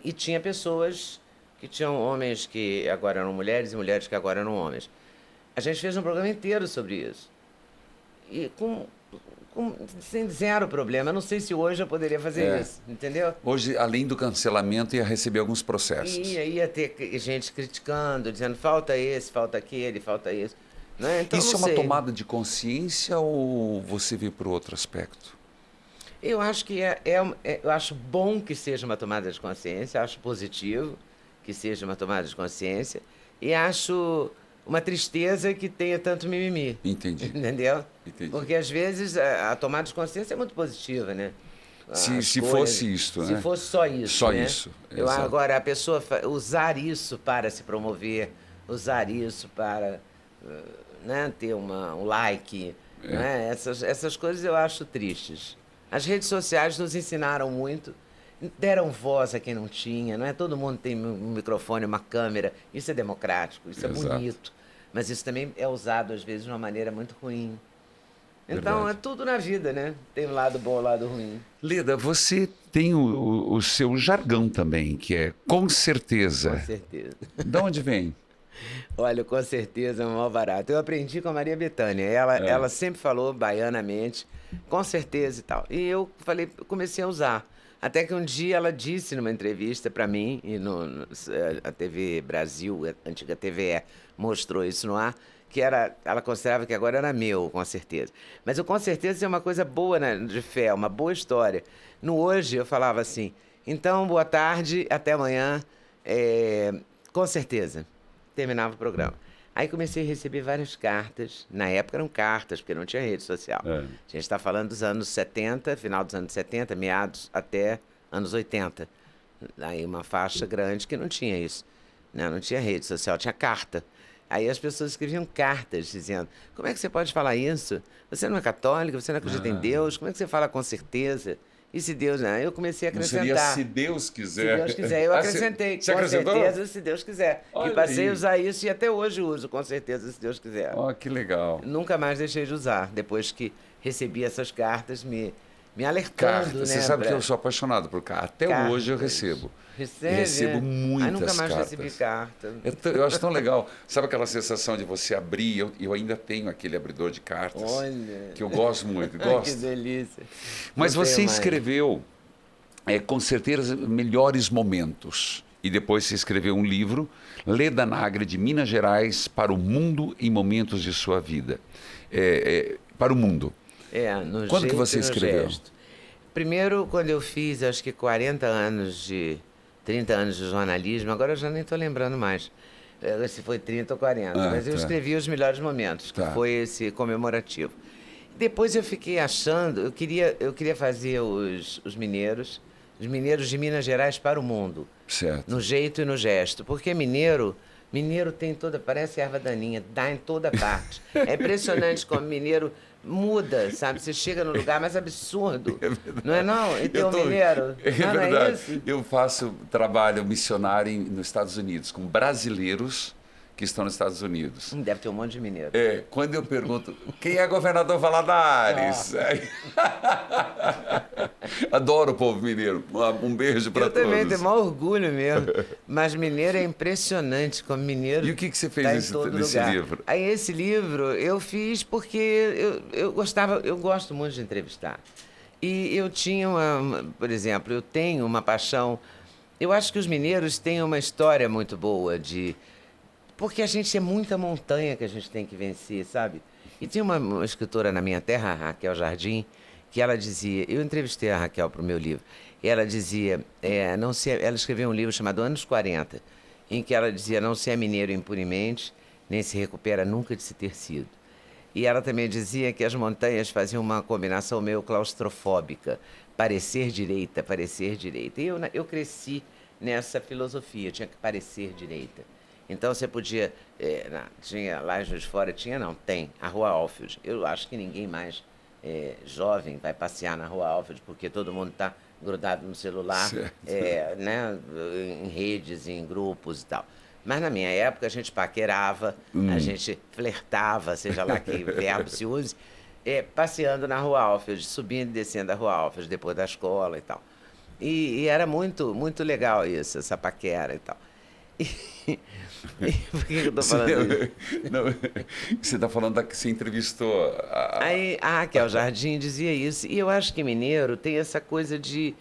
E tinha pessoas que tinham homens que agora eram mulheres e mulheres que agora eram homens. A gente fez um programa inteiro sobre isso. E sem zero problema. Eu não sei se hoje eu poderia fazer isso, entendeu? Hoje, além do cancelamento, ia receber alguns processos. Ia ter gente criticando, dizendo falta esse, falta aquele, falta isso. Né? Então, isso é uma tomada de consciência ou você vê por outro aspecto? Eu acho que eu acho bom que seja uma tomada de consciência, acho positivo que seja uma tomada de consciência e acho uma tristeza que tenha tanto mimimi. Entendi. Entendeu? Entendi. Porque às vezes a tomada de consciência é muito positiva, né? Se fosse isso, né? Se fosse só isso. Só né? isso. Agora, a pessoa usar isso para se promover, usar isso para ter um like, né? Essas coisas eu acho tristes. As redes sociais nos ensinaram muito, deram voz a quem não tinha, não é? Todo mundo tem um microfone, uma câmera, isso é democrático, isso é bonito, mas isso também é usado às vezes de uma maneira muito ruim. Então é tudo na vida, né? Tem um lado bom e um lado ruim. Leda, você tem o seu jargão também, que é com certeza. Com certeza. De onde vem? Olha, com certeza é um mal barato. Eu aprendi com a Maria Bethânia. Ela sempre falou baianamente, com certeza e tal. E eu comecei a usar. Até que um dia ela disse numa entrevista para mim, e a TV Brasil, a antiga TVE, mostrou isso no ar, que ela considerava que agora era meu, com certeza. Mas o com certeza é uma coisa boa, né, de fé, uma boa história. No hoje eu falava assim, então boa tarde, até amanhã, com certeza. Terminava o programa. Aí comecei a receber várias cartas. Na época eram cartas, porque não tinha rede social. A gente está falando dos anos 70, final dos anos 70, meados até anos 80. Aí uma faixa grande que não tinha isso. Não tinha rede social, tinha carta. Aí as pessoas escreviam cartas dizendo, como é que você pode falar isso? Você não é católica, você não acredita em Deus, como é que você fala com certeza? E se Deus... Não, eu comecei a acrescentar. Não seria se Deus quiser. Se Deus quiser. Eu acrescentei, você com acrescentou? certeza, se Deus quiser. Olha e passei aí. a usar isso e até hoje uso, com certeza, se Deus quiser. Que legal. Nunca mais deixei de usar, depois que recebi essas cartas me alertando, Você sabe que eu sou apaixonado por cartas. Até hoje eu recebo. Recebo muitas nunca mais cartas. recebi carta. Eu acho tão legal. Sabe aquela sensação de você abrir? Eu ainda tenho aquele abridor de cartas. Olha. Que eu gosto muito. Gosto. Que delícia. Mas Não você tenho mais. escreveu, com certeza, melhores momentos. E depois você escreveu um livro, Leda Nagli, de Minas Gerais, para o mundo em momentos de sua vida. Para o mundo. Quando que você escreveu? Gesto. Primeiro, quando eu fiz, acho que 40 anos de 30 anos de jornalismo, agora eu já nem estou lembrando mais se foi 30 ou 40, mas eu escrevi os melhores momentos, que foi esse comemorativo. Depois eu fiquei achando, eu queria fazer os mineiros de Minas Gerais para o mundo. Certo. No jeito e no gesto. Porque mineiro tem toda, parece erva daninha, dá em toda parte. É impressionante como mineiro muda, sabe? Você chega no lugar mais absurdo. Não é não? E tem o mineiro? É não, verdade. não é isso? Eu faço trabalho missionário nos Estados Unidos com brasileiros que estão nos Estados Unidos. Deve ter um monte de mineiro. Quando eu pergunto, quem é governador Valadares? Adoro o povo mineiro. Um beijo para todos. Eu também tenho maior orgulho mesmo. Mas mineiro é impressionante como mineiro. E o que você fez nesse livro? Aí esse livro eu fiz porque eu gosto muito de entrevistar. E eu tinha por exemplo, eu tenho uma paixão. Eu acho que os mineiros têm uma história muito boa porque a gente é muita montanha que a gente tem que vencer, sabe? E tinha uma escritora na minha terra, a Raquel Jardim, que ela dizia... Eu entrevistei a Raquel para o meu livro. E ela dizia... ela escreveu um livro chamado Anos 40, em que ela dizia: não se é mineiro impunemente, nem se recupera nunca de se ter sido. E ela também dizia que as montanhas faziam uma combinação meio claustrofóbica. Parecer direita, parecer direita. E eu cresci nessa filosofia, tinha que parecer direita. Então você podia... tinha lá em Juiz de Fora, tem a Rua Alfield. Eu acho que ninguém mais jovem vai passear na Rua Alfield, porque todo mundo está grudado no celular, né, em redes, em grupos e tal. Mas na minha época a gente paquerava, a gente flertava, seja lá que verbo se use, passeando na Rua Alfield, subindo e descendo a Rua Alfield depois da escola e tal. E era muito, muito legal isso, essa paquera e tal. Por que eu tô falando isso? Não, você está falando que você entrevistou Aí a Raquel Jardim dizia isso. E eu acho que mineiro tem essa coisa de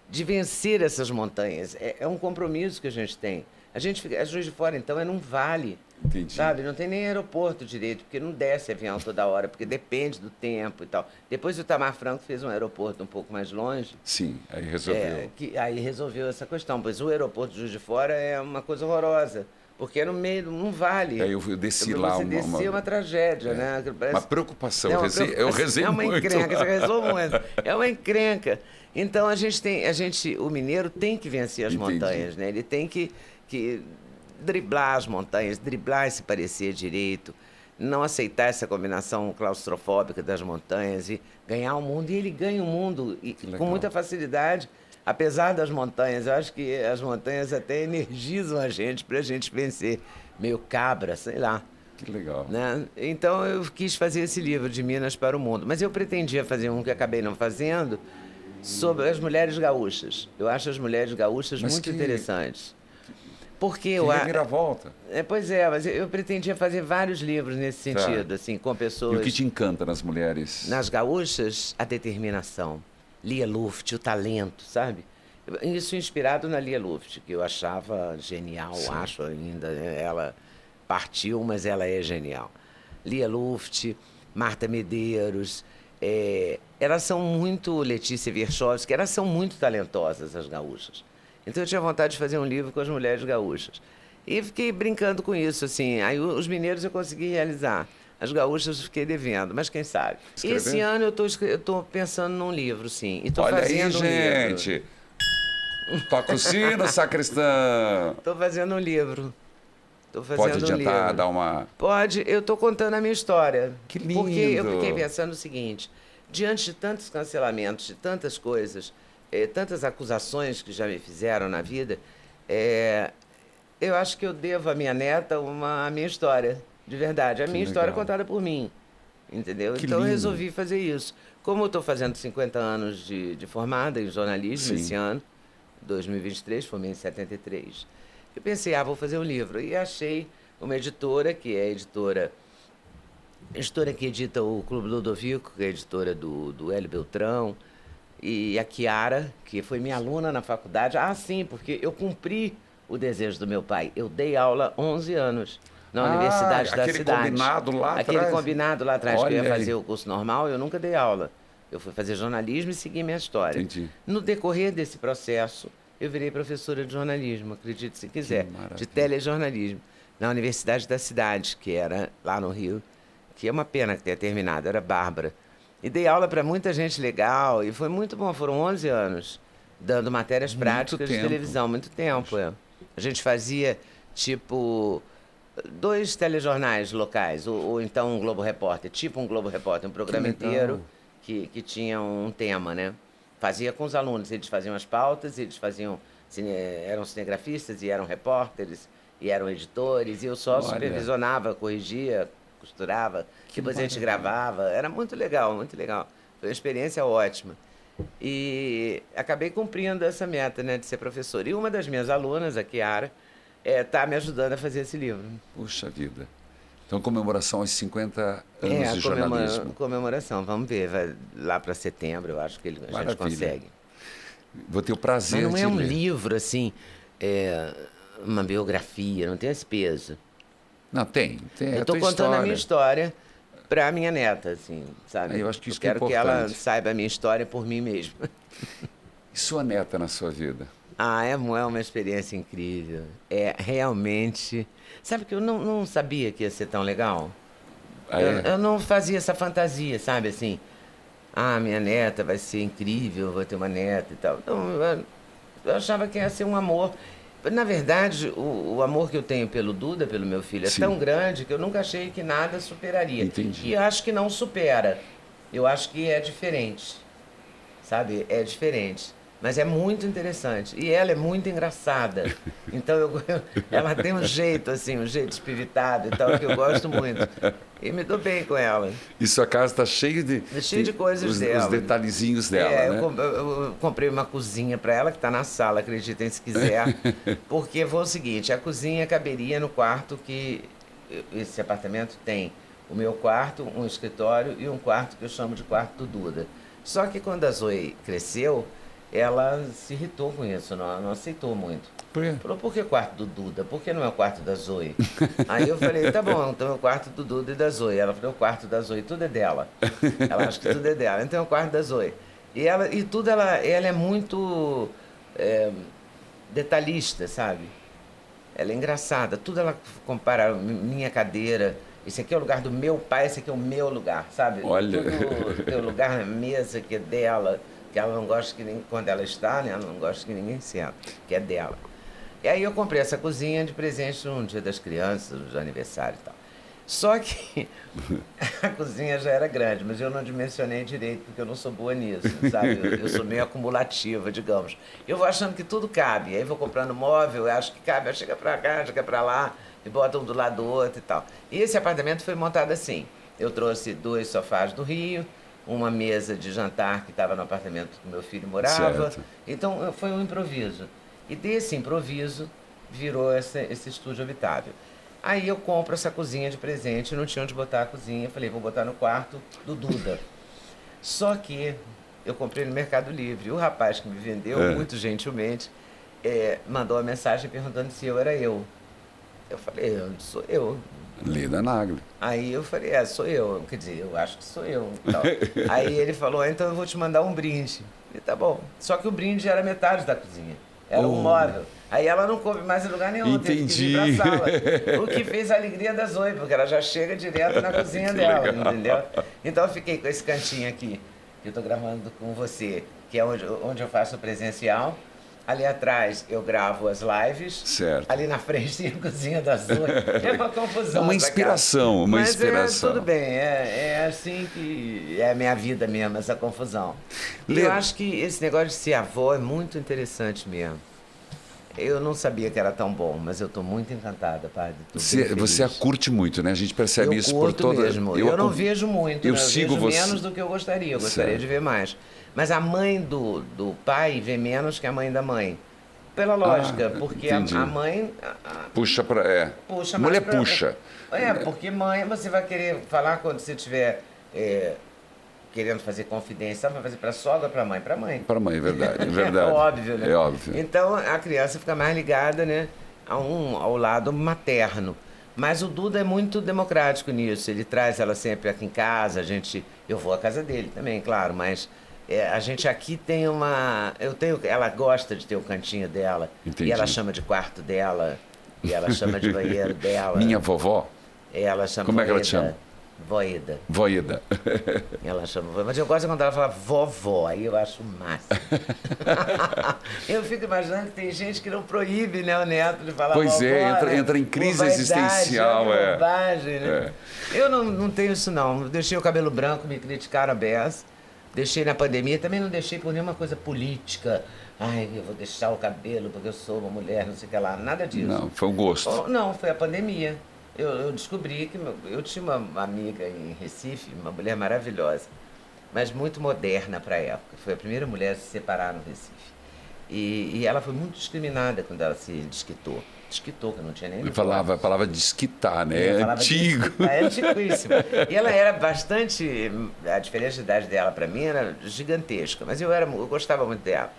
vencer essas montanhas. É um compromisso que a gente tem. A Juiz de Fora, então, é num vale. Entendi. Sabe? Não tem nem aeroporto direito, porque não desce avião toda hora, porque depende do tempo e tal. Depois o Itamar Franco fez um aeroporto um pouco mais longe. Sim, aí resolveu. Aí resolveu essa questão, pois o aeroporto de Juiz de Fora é uma coisa horrorosa, porque é no meio, não vale. Aí eu desci lá. Você descer é uma tragédia, né? Parece... Uma preocupação. Eu rezei muito. É uma encrenca, você rezou muito. É uma encrenca. Então o mineiro tem que vencer as montanhas, né? Ele tem que driblar as montanhas, driblar esse parecer direito, não aceitar essa combinação claustrofóbica das montanhas e ganhar o mundo. E ele ganha o mundo com muita facilidade, apesar das montanhas. Eu acho que as montanhas até energizam a gente para a gente vencer. Meio cabra, sei lá. Que legal. Né? Então eu quis fazer esse livro, De Minas para o Mundo. Mas eu pretendia fazer um que acabei não fazendo, sobre as mulheres gaúchas. Eu acho as mulheres gaúchas muito interessantes. Porque que reviravolta. Pois é, mas eu pretendia fazer vários livros nesse sentido, assim, com pessoas... E o que te encanta nas mulheres? Nas gaúchas, a determinação. Lia Luft, o talento, sabe? Isso inspirado na Lia Luft, que eu achava genial, acho ainda. Ela partiu, mas ela é genial. Lia Luft, Marta Medeiros, elas são muito... Letícia Wierchowski, elas são muito talentosas, as gaúchas. Então eu tinha vontade de fazer um livro com as mulheres gaúchas. E fiquei brincando com isso, assim. Aí os mineiros eu consegui realizar. As gaúchas eu fiquei devendo, mas quem sabe. Escrever? Esse ano eu tô pensando num livro, sim. E tô Olha fazendo aí, gente. Toca o sino, sacristã. Tô fazendo um livro. Pode adiantar, dar uma... Pode, eu tô contando a minha história. Que lindo. Porque eu fiquei pensando o seguinte: diante de tantos cancelamentos, de tantas coisas, tantas acusações que já me fizeram na vida, eu acho que eu devo à minha neta a minha história, de verdade. A minha história contada por mim, entendeu? Que então lindo. eu resolvi fazer isso. Como eu estou fazendo 50 anos de formada em jornalismo esse ano, 2023, formei em 73, eu pensei, vou fazer um livro. E achei uma editora, que é a editora que edita o Clube Ludovico, que é a editora do Hélio Beltrão, e a Chiara, que foi minha aluna na faculdade. Sim, porque eu cumpri o desejo do meu pai. Eu dei aula 11 anos na Universidade da Cidade. Aquele combinado lá atrás, que eu ia fazer o curso normal, eu nunca dei aula. Eu fui fazer jornalismo e segui minha história. Entendi. No decorrer desse processo, eu virei professora de jornalismo, acredite se quiser, maravilha. de telejornalismo, na Universidade da Cidade, que era lá no Rio, que é uma pena que tenha terminado, era bárbara. E dei aula para muita gente legal, e foi muito bom, foram 11 anos, dando matérias práticas de televisão, muito tempo. É. A gente fazia, tipo, 2 telejornais locais, ou então um Globo Repórter, tipo um Globo Repórter, um programa inteiro que tinha um tema, né? Fazia com os alunos, eles faziam as pautas, eles faziam, eram cinegrafistas e eram repórteres, e eram editores, e eu só supervisionava, corrigia, costurava, depois a gente gravava, era muito legal, muito legal. Foi uma experiência ótima. E acabei cumprindo essa meta, né, de ser professora. E uma das minhas alunas, a Chiara, está me ajudando a fazer esse livro. Puxa vida. Então, comemoração aos 50 anos de jornalismo. Comemoração, vamos ver, vai lá para setembro, eu acho que a gente consegue. Vou ter o prazer de ler. Mas não é um ler. livro, assim, uma biografia, não tem esse peso. Não, tem. Eu estou contando a minha história para a minha neta, assim, sabe? Eu acho que isso eu quero é importante. Que ela saiba a minha história por mim mesmo. E sua neta na sua vida? É uma experiência incrível. É realmente... Sabe que eu não sabia que ia ser tão legal? Eu não fazia essa fantasia, sabe, assim... minha neta vai ser incrível, vou ter uma neta e tal. Então, eu achava que ia ser um amor... Na verdade, o amor que eu tenho pelo Duda, pelo meu filho, é tão grande que eu nunca achei que nada superaria. Entendi. E acho que não supera. Eu acho que é diferente. Sabe? É diferente. Mas é muito interessante. E ela é muito engraçada. Então, ela tem um jeito, assim, um jeito espiritado e tal, que eu gosto muito. E me dou bem com ela. E sua casa está cheia de coisas dela. Os detalhezinhos dela, né? Eu comprei uma cozinha para ela, que está na sala, acreditem se quiser. Porque foi o seguinte, a cozinha caberia no quarto que... Esse apartamento tem o meu quarto, um escritório e um quarto que eu chamo de quarto do Duda. Só que quando a Zoe cresceu... ela se irritou com isso, não aceitou muito. Por quê? Falou, por que quarto do Duda? Por que não é o quarto da Zoe? Aí eu falei, tá bom, então é o quarto do Duda e da Zoe. Ela falou, o quarto da Zoe, tudo é dela. Ela acha que tudo é dela, então é o quarto da Zoe. Ela é muito detalhista, sabe? Ela é engraçada, tudo ela compara, minha cadeira, esse aqui é o lugar do meu pai, esse aqui é o meu lugar, sabe? Olha. Tudo tem o lugar na mesa que é dela, que ela não gosta que nem quando ela está, né? Ela não gosta que ninguém senta, que é dela. E aí eu comprei essa cozinha de presente no Dia das Crianças, no aniversário e tal. Só que a cozinha já era grande, mas eu não dimensionei direito, porque eu não sou boa nisso, sabe? Eu sou meio acumulativa, digamos. Eu vou achando que tudo cabe, aí vou comprando móvel, eu acho que cabe, aí chega pra cá, chega pra lá, e bota um do lado do outro e tal. E esse apartamento foi montado assim. Eu trouxe 2 sofás do Rio, uma mesa de jantar que estava no apartamento que meu filho morava. Certo. Então, foi um improviso. E desse improviso, virou esse estúdio habitável. Aí eu compro essa cozinha de presente, não tinha onde botar a cozinha. Falei, vou botar no quarto do Duda. Só que eu comprei no Mercado Livre. O rapaz que me vendeu, muito gentilmente, mandou uma mensagem perguntando se eu era eu. Eu falei, sou eu. Leda Nagli. Aí eu falei, sou eu. Quer dizer, eu acho que sou eu. Então, aí ele falou, então eu vou te mandar um brinde. E tá bom. Só que o brinde era metade da cozinha. Era um móvel. Aí ela não coube mais em lugar nenhum. Entendi. Teve que vir pra sala. O que fez a alegria da Zoe, porque ela já chega direto na cozinha dela, legal. Entendeu? Então eu fiquei com esse cantinho aqui, que eu tô gravando com você, que é onde eu faço o presencial. Ali atrás eu gravo as lives. Certo. Ali na frente tem a cozinha da Zoe. É uma confusão. É uma inspiração, uma inspiração. Tudo bem, é assim que é a minha vida mesmo, essa confusão. Eu acho que esse negócio de ser avó é muito interessante mesmo. Eu não sabia que era tão bom, mas eu estou muito encantada, padre. Você a curte muito, né? A gente percebe isso por toda... Mesmo. Eu não vejo muito, eu né? sigo vejo você. menos do que eu gostaria. Eu gostaria de ver mais. Mas a mãe do pai vê menos que a mãe da mãe. Pela lógica, porque a mãe... puxa para... Puxa mulher mais puxa. Porque mãe você vai querer falar quando você tiver... querendo fazer confidência, vai fazer para sogra ou para mãe? Para mãe. Para mãe, é verdade. É verdade. É óbvio, né? É óbvio. Então, a criança fica mais ligada, né, ao lado materno. Mas o Duda é muito democrático nisso. Ele traz ela sempre aqui em casa, eu vou à casa dele também, claro, mas A gente aqui tem uma... ela gosta de ter o cantinho dela. Entendi. E ela chama de quarto dela. E ela chama de banheiro dela. Minha vovó? Ela chama Como é que ela te chama? Voeda. Voeda. Ela chama vovó. Mas eu gosto quando ela fala vovó, aí eu acho o máximo. Eu fico imaginando que tem gente que não proíbe, né, o neto de falar Pois vovó, é, né? entra em crise Por vaidade, existencial. bobagem, né? Eu não tenho isso, não. Deixei o cabelo branco, me criticaram a beça. Deixei na pandemia, também não deixei por nenhuma coisa política. Ai, eu vou deixar o cabelo porque eu sou uma mulher, não sei o que lá. Nada disso. Não, foi um gosto. Não, foi a pandemia. Eu descobri que eu tinha uma amiga em Recife, uma mulher maravilhosa, mas muito moderna para a época. Foi a primeira mulher a se separar no Recife. E ela foi muito discriminada quando ela se desquitou. Desquitou, que não tinha nem... Ele falava a palavra desquitar, né? É antigo. É antiquíssimo. E ela era bastante... A diferença de idade dela para mim era gigantesca, mas eu gostava muito dela.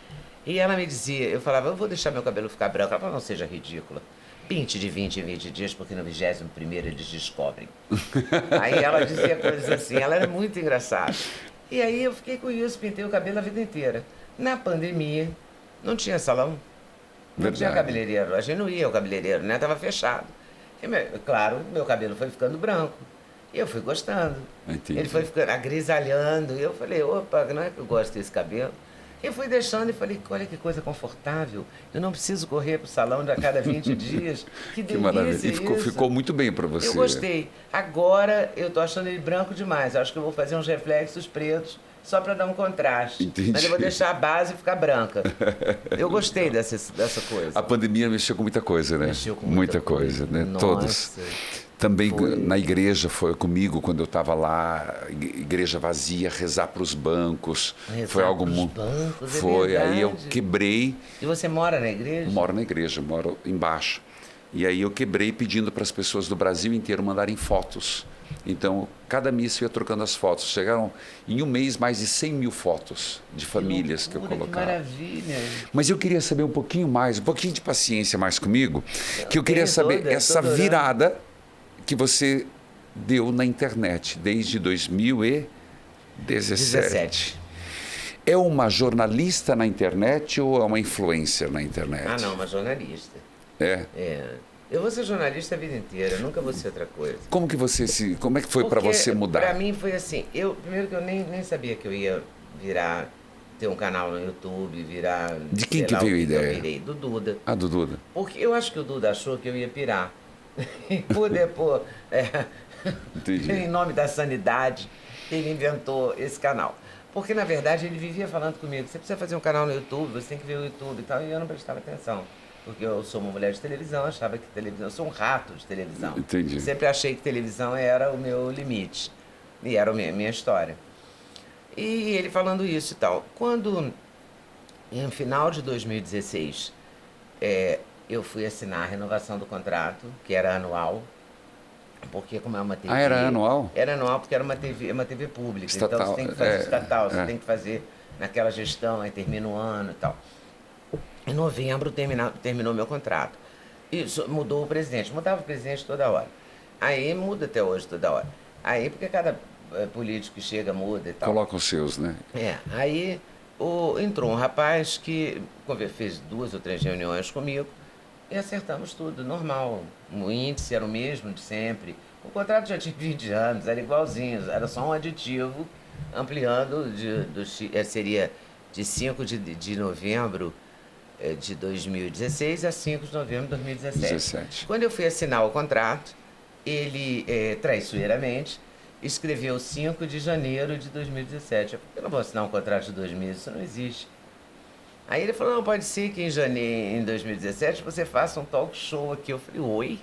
E ela me dizia, eu falava, eu vou deixar meu cabelo ficar branco. Ela falava, não seja ridícula. Pinte de 20 em 20 dias, porque no 21º eles descobrem. Aí ela dizia coisas assim, ela era muito engraçada. E aí eu fiquei com isso, pintei o cabelo a vida inteira. Na pandemia, não tinha salão, não tinha cabeleireiro. A gente não ia ao cabeleireiro, né? Estava fechado. E, claro, meu cabelo foi ficando branco. E eu fui gostando. Entendi. Ele foi ficando agrisalhando. E eu falei, opa, não é que eu gosto desse cabelo. Eu fui deixando e falei, olha que coisa confortável. Eu não preciso correr para o salão a cada 20 dias. Que delícia. Que maravilha. E isso. ficou muito bem para você. Eu gostei. Agora eu estou achando ele branco demais. Acho que eu vou fazer uns reflexos pretos só para dar um contraste. Entendi. Mas eu vou deixar a base ficar branca. Eu gostei dessa coisa. A pandemia mexeu com muita coisa, né? Mexeu com muita coisa, né? Nossa. Todos. Também Foi. na igreja, foi comigo, quando eu estava lá, igreja vazia, rezar para os bancos. Foi algo muito. Foi, aí eu quebrei. E você mora na igreja? Moro na igreja, moro embaixo. E aí eu quebrei pedindo para as pessoas do Brasil inteiro mandarem fotos. Então, cada missa eu ia trocando as fotos. Chegaram, em um mês, mais de 100 mil fotos de famílias que eu colocava. Que maravilha! Mas eu queria saber um pouquinho mais, um pouquinho de paciência mais comigo, que eu queria saber essa virada que você deu na internet desde 2017. É uma jornalista na internet ou é uma influencer na internet? Ah, não, uma jornalista. É? Eu vou ser jornalista a vida inteira, nunca vou ser outra coisa. Como é que foi para você mudar? Para mim foi assim, primeiro que eu nem sabia que eu ia ter um canal no YouTube, De quem que veio a ideia? Eu virei do Duda. Ah, do Duda. Porque eu acho que o Duda achou que eu ia pirar. E por depois, em nome da sanidade, ele inventou esse canal. Porque, na verdade, ele vivia falando comigo, você precisa fazer um canal no YouTube, você tem que ver o YouTube e tal, e eu não prestava atenção. Porque eu sou uma mulher de televisão, achava que televisão... Eu sou um rato de televisão. Entendi. Sempre achei que televisão era o meu limite. E era a minha história. E ele falando isso e tal. Quando, no final de 2016, eu fui assinar a renovação do contrato, que era anual, porque como é uma TV... Ah, era anual? Era anual porque era uma TV pública. Estatal, então você tem que fazer estatal, você tem que fazer naquela gestão, aí termina o ano e tal. Em novembro terminou meu contrato. Isso mudou o presidente. Mudava o presidente toda hora. Aí muda até hoje toda hora. Aí porque cada político que chega muda e tal. Coloca os seus, né? Aí entrou um rapaz que fez 2 ou 3 reuniões comigo e acertamos tudo, normal. O índice era o mesmo de sempre. O contrato já tinha 20 anos, era igualzinho, era só um aditivo ampliando, seria de 5 de novembro de 2016 a 5 de novembro de 2017. Quando eu fui assinar o contrato, ele, traiçoeiramente, escreveu 5 de janeiro de 2017. Eu não vou assinar um contrato de 2 meses, isso não existe. Aí ele falou, não, pode ser que em 2017 você faça um talk show aqui. Eu falei, oi?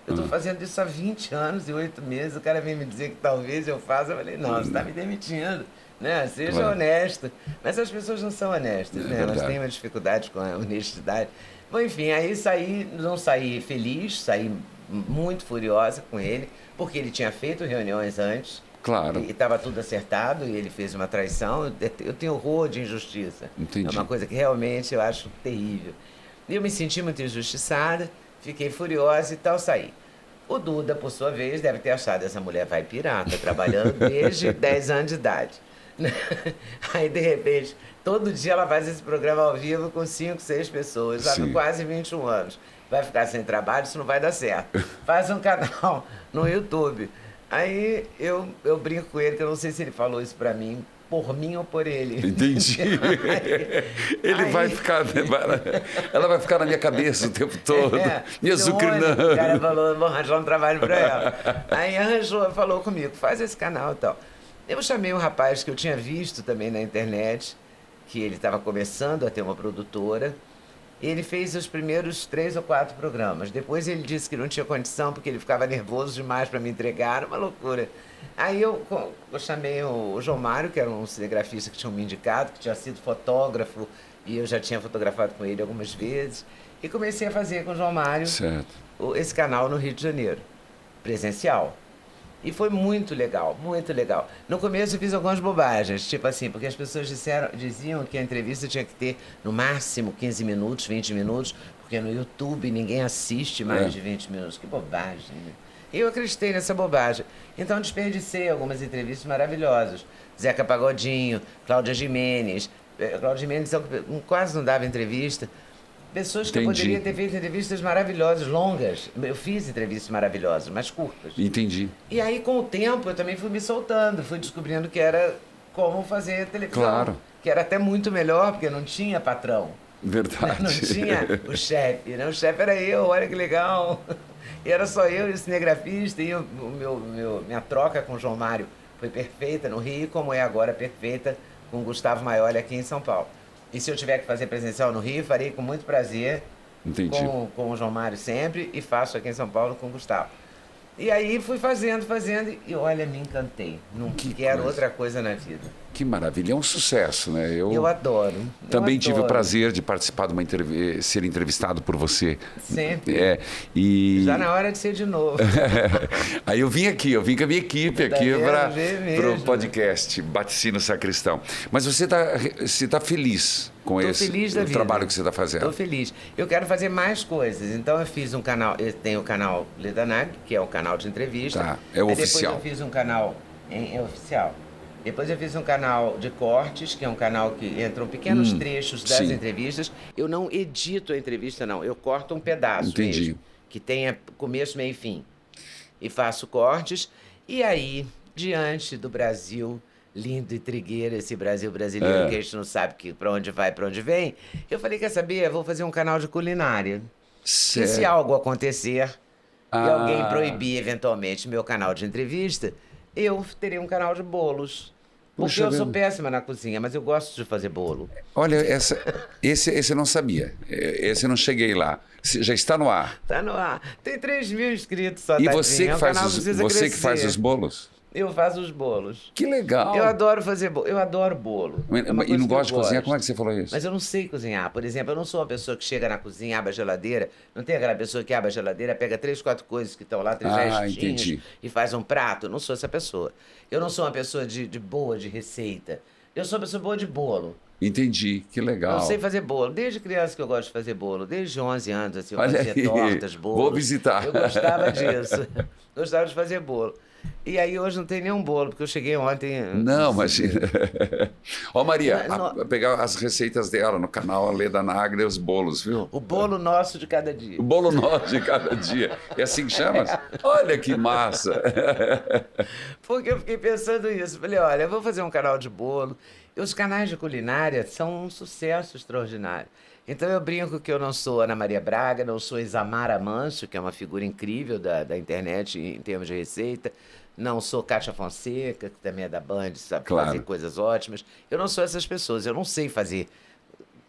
Eu estou fazendo isso há 20 anos e 8 meses, o cara vem me dizer que talvez eu faça. Eu falei, não, você está me demitindo. Né? Seja honesto. Mas as pessoas não são honestas, né? Elas têm uma dificuldade com a honestidade. Bom, enfim, aí não saí feliz, saí muito furiosa com ele, porque ele tinha feito reuniões antes. Claro. E estava tudo acertado e ele fez uma traição. Eu tenho horror de injustiça. Entendi. É uma coisa que realmente eu acho terrível. E eu me senti muito injustiçada, fiquei furiosa e tal, saí. O Duda, por sua vez, deve ter achado essa mulher vai pirar, está trabalhando desde 10 anos de idade. Aí, de repente, todo dia ela faz esse programa ao vivo com 5, 6 pessoas, já com quase 21 anos. Vai ficar sem trabalho, isso não vai dar certo. Faz um canal no YouTube. Aí eu brinco com ele, que eu não sei se ele falou isso pra mim, por mim ou por ele. Entendi. Ele vai ficar. Ela vai ficar na minha cabeça o tempo todo. Me azucrinando. O cara falou, vou arranjar um trabalho pra ela. Aí arranjou, falou comigo, faz esse canal e tal. Eu chamei um rapaz que eu tinha visto também na internet, que ele estava começando a ter uma produtora. Ele fez os primeiros 3 ou 4 programas. Depois ele disse que não tinha condição, porque ele ficava nervoso demais para me entregar, uma loucura. Aí eu chamei o João Mário, que era um cinegrafista que tinha me indicado, que tinha sido fotógrafo, e eu já tinha fotografado com ele algumas vezes. E comecei a fazer com o João Mário esse canal no Rio de Janeiro, presencial. E foi muito legal, muito legal. No começo eu fiz algumas bobagens, tipo assim, porque as pessoas diziam que a entrevista tinha que ter no máximo 15 minutos, 20 minutos, porque no YouTube ninguém assiste mais de 20 minutos. Que bobagem, né? Eu acreditei nessa bobagem. Então desperdicei algumas entrevistas maravilhosas. Zeca Pagodinho, Cláudia Gimenez. Cláudia Gimenez quase não dava entrevista. Pessoas que eu poderia ter feito entrevistas maravilhosas, longas. Eu fiz entrevistas maravilhosas, mas curtas. Entendi. E aí, com o tempo, eu também fui me soltando. Fui descobrindo que era como fazer televisão. Claro. Que era até muito melhor, porque não tinha patrão. Verdade. Não tinha o chefe, né? O chefe era eu, olha que legal. E era só eu e o cinegrafista. E minha troca com o João Mário foi perfeita no Rio, como é agora perfeita com o Gustavo Maioli aqui em São Paulo. E se eu tiver que fazer presencial no Rio, farei com muito prazer. Entendi. Com o João Mário sempre, e faço aqui em São Paulo com o Gustavo. E aí fui fazendo, e olha, me encantei. Não quero outra coisa na vida. Que maravilha, é um sucesso, né? Eu adoro. Também tive o prazer de participar de ser entrevistado por você. Sempre. Já na hora de ser de novo. Aí eu vim com a minha equipe aqui para o podcast Baticínio Sacristão. Mas você tá feliz com o trabalho que você está fazendo? Estou feliz. Eu quero fazer mais coisas. Então eu fiz um canal, eu tenho o canal Leda Nagli, que é o canal de entrevista. Tá, é o oficial. Depois eu fiz um canal oficial. Depois eu fiz um canal de cortes, que é um canal que entram pequenos trechos das entrevistas. Eu não edito a entrevista, não. Eu corto um pedaço mesmo, que tenha começo, meio e fim. E faço cortes. E aí, diante do Brasil lindo e trigueiro, esse Brasil brasileiro que a gente não sabe para onde vai, para onde vem, eu falei, quer saber? Eu vou fazer um canal de culinária. Certo. E se algo acontecer e alguém proibir eventualmente meu canal de entrevista, eu terei um canal de bolos. Porque eu sou péssima na cozinha, mas eu gosto de fazer bolo. Olha, esse eu não sabia. Esse eu não cheguei lá. Já está no ar. Está no ar. Tem 3 mil inscritos só, E você que faz os bolos? Eu faço os bolos. Que legal. Eu adoro fazer bolo. Eu adoro bolo. E não gosta de cozinhar? Como é que você falou isso? Mas eu não sei cozinhar. Por exemplo, eu não sou uma pessoa que chega na cozinha, abre a geladeira. Não tem aquela pessoa que abre a geladeira, pega 3, 4 coisas que estão lá, 3 restinhos e faz um prato. Eu não sou essa pessoa. Eu não sou uma pessoa de boa de receita. Eu sou uma pessoa boa de bolo. Entendi, que legal. Eu sei fazer bolo. Desde criança que eu gosto de fazer bolo. Desde 11 anos, assim, eu fazia tortas, bolos. Vou visitar. Eu gostava disso. Gostava de fazer bolo. E aí hoje não tem nenhum bolo, porque eu cheguei ontem... Não, imagina. Ó, Maria, pegar as receitas dela no canal Leda Nagli, os bolos, viu? O bolo nosso de cada dia. O bolo nosso de cada dia. É assim que chama? Olha que massa. Porque eu fiquei pensando nisso. Falei, olha, eu vou fazer um canal de bolo. E os canais de culinária são um sucesso extraordinário. Então eu brinco que eu não sou Ana Maria Braga, não sou Isamara Manso, que é uma figura incrível da internet em termos de receita. Não sou Kátia Fonseca, que também é da Band, sabe fazer coisas ótimas. Eu não sou essas pessoas, eu não sei fazer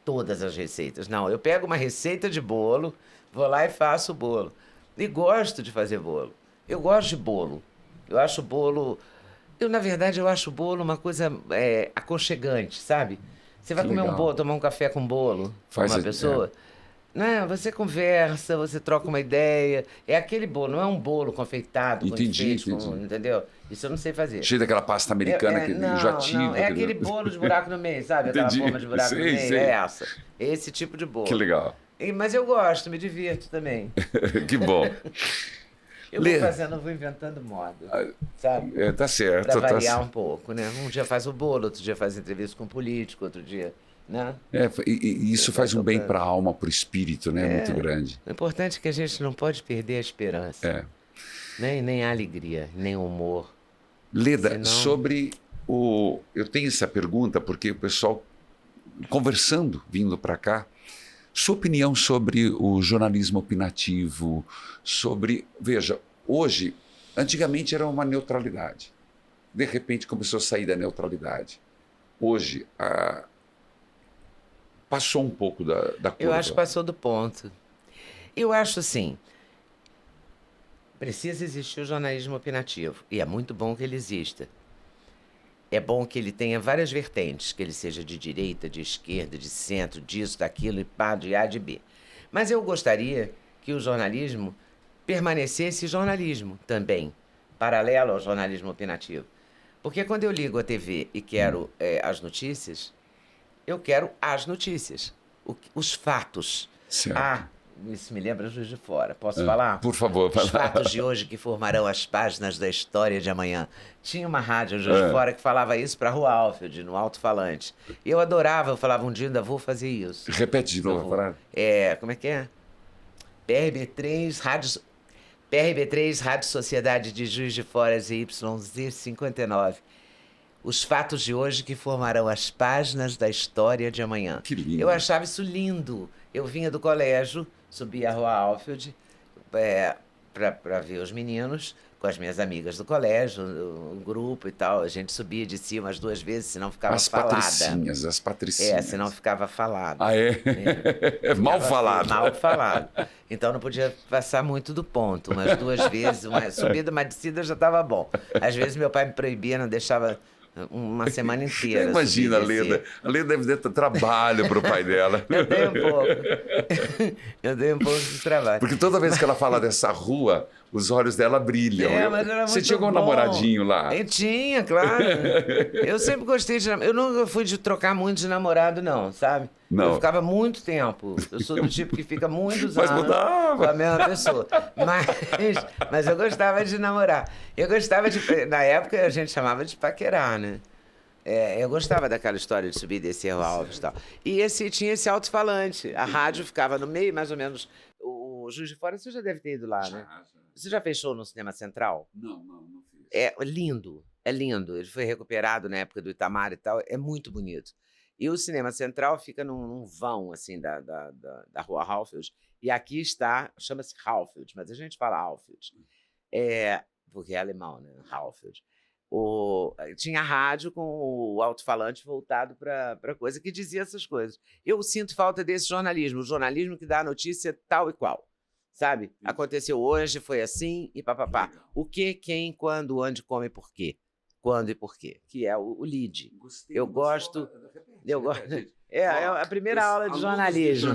todas as receitas. Não, eu pego uma receita de bolo, vou lá e faço o bolo. E gosto de fazer bolo. Eu gosto de bolo. Eu acho bolo... na verdade, eu acho bolo uma coisa aconchegante, sabe? Você vai comer um bolo, tomar um café com bolo com uma pessoa. Não, você conversa, você troca uma ideia. É aquele bolo, não é um bolo confeitado, entendi. Entendeu? Isso eu não sei fazer. Cheio daquela pasta americana que enjoativa. Não, é aquele bolo de buraco no meio, sabe? Aquela forma de buraco no meio, é essa. Esse tipo de bolo. Que legal. Mas eu gosto, me divirto também. Que bom. Eu vou fazendo, vou inventando modo, sabe? Tá certo. Para variar um pouco, né? Um dia faz o bolo, outro dia faz entrevista com um político, outro dia, né? E isso faz um bem para a alma, para o espírito, né? Muito grande. O importante é que a gente não pode perder a esperança. Nem a alegria, nem o humor. Leda, Senão... sobre o... Eu tenho essa pergunta porque o pessoal conversando, vindo para cá, sua opinião sobre o jornalismo opinativo, sobre... Veja, hoje, antigamente era uma neutralidade. De repente começou a sair da neutralidade. Hoje, passou um pouco da curva. Eu acho que passou do ponto. Eu acho assim, precisa existir o jornalismo opinativo, e é muito bom que ele exista. É bom que ele tenha várias vertentes, que ele seja de direita, de esquerda, de centro, disso, daquilo, e pá, de A, de B. Mas eu gostaria que o jornalismo permanecesse jornalismo também, paralelo ao jornalismo opinativo. Porque quando eu ligo a TV e quero as notícias, eu quero as notícias, os fatos. Certo. Isso me lembra Juiz de Fora. Posso falar? Por favor, fala. Os fatos de hoje que formarão as páginas da história de amanhã. Tinha uma rádio Juiz de Fora que falava isso para a Rua Alfield, no alto-falante. Eu adorava, eu falava, um dia ainda vou fazer isso. Repete de novo a frase. Como é que é? PRB3, Rádio Sociedade de Juiz de Fora, ZYZ59. Os fatos de hoje que formarão as páginas da história de amanhã. Que lindo. Eu achava isso lindo. Eu vinha do colégio, subia a Rua Alfield para ver os meninos, com as minhas amigas do colégio, um grupo e tal. A gente subia de cima umas 2 vezes, senão ficava falada. As patricinhas. Senão ficava falado. Mal falado. Mal falado. Então não podia passar muito do ponto. Umas 2 vezes, uma subida, uma descida já estava bom. Às vezes meu pai me proibia, não deixava uma semana inteira. Imagina a Leda. A Leda deve ter trabalho para o pai dela. Eu dei um pouco. Eu dei um pouco de trabalho. Porque toda vez que ela fala dessa rua, os olhos dela brilham. Mas era Você muito tinha um bom. namoradinho lá? Eu tinha, claro. Eu sempre gostei de namorar. Eu nunca fui de trocar muito de namorado, não, sabe? Não. Eu ficava muito tempo. Eu sou do tipo que fica muitos Mas anos mudava. com a mesma pessoa. Mas eu gostava de namorar. Eu gostava de... Na época a gente chamava de paquerar, né? Eu gostava daquela história de subir e descer o Alves e tal. E tinha esse alto-falante. A rádio ficava no meio, mais ou menos. O Juiz de Fora, você já deve ter ido lá, né? Você já fechou no Cinema Central? Não fiz. É lindo. Ele foi recuperado na época do Itamar e tal. É muito bonito. E o Cinema Central fica num vão, assim, da Rua Halfield. E aqui está, chama-se Halfield, mas a gente fala Halfield. Porque é alemão, né? Halfield. Tinha rádio com o alto-falante voltado para coisa que dizia essas coisas. Eu sinto falta desse jornalismo, o jornalismo que dá a notícia tal e qual, sabe? Aconteceu hoje, foi assim e papapá. O que, quem, quando, onde, como e por quê. Quando e por quê, que é o lead. Eu gosto... É a primeira aula de jornalismo.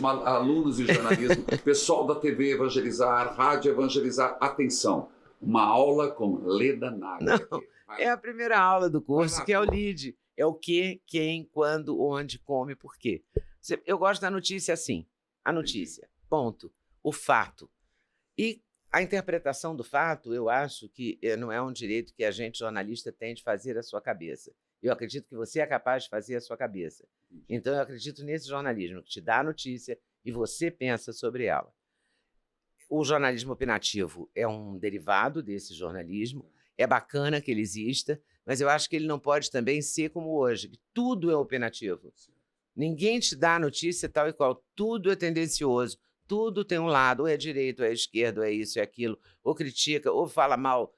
Alunos de jornalismo, pessoal da TV evangelizar, rádio evangelizar, atenção. Uma aula com Leda Nagli. É a primeira aula do curso, que é o lead. É o que, quem, quando, onde, como e por quê. Eu gosto da notícia assim. A notícia, ponto. O fato. E a interpretação do fato, eu acho que não é um direito que a gente, jornalista, tem de fazer a sua cabeça. Eu acredito que você é capaz de fazer a sua cabeça. Então, eu acredito nesse jornalismo, que te dá a notícia e você pensa sobre ela. O jornalismo opinativo é um derivado desse jornalismo. É bacana que ele exista, mas eu acho que ele não pode também ser como hoje, que tudo é opinativo. Ninguém te dá a notícia tal e qual. Tudo é tendencioso. Tudo tem um lado, ou é direito, ou é esquerdo, ou é isso, é aquilo, ou critica, ou fala mal.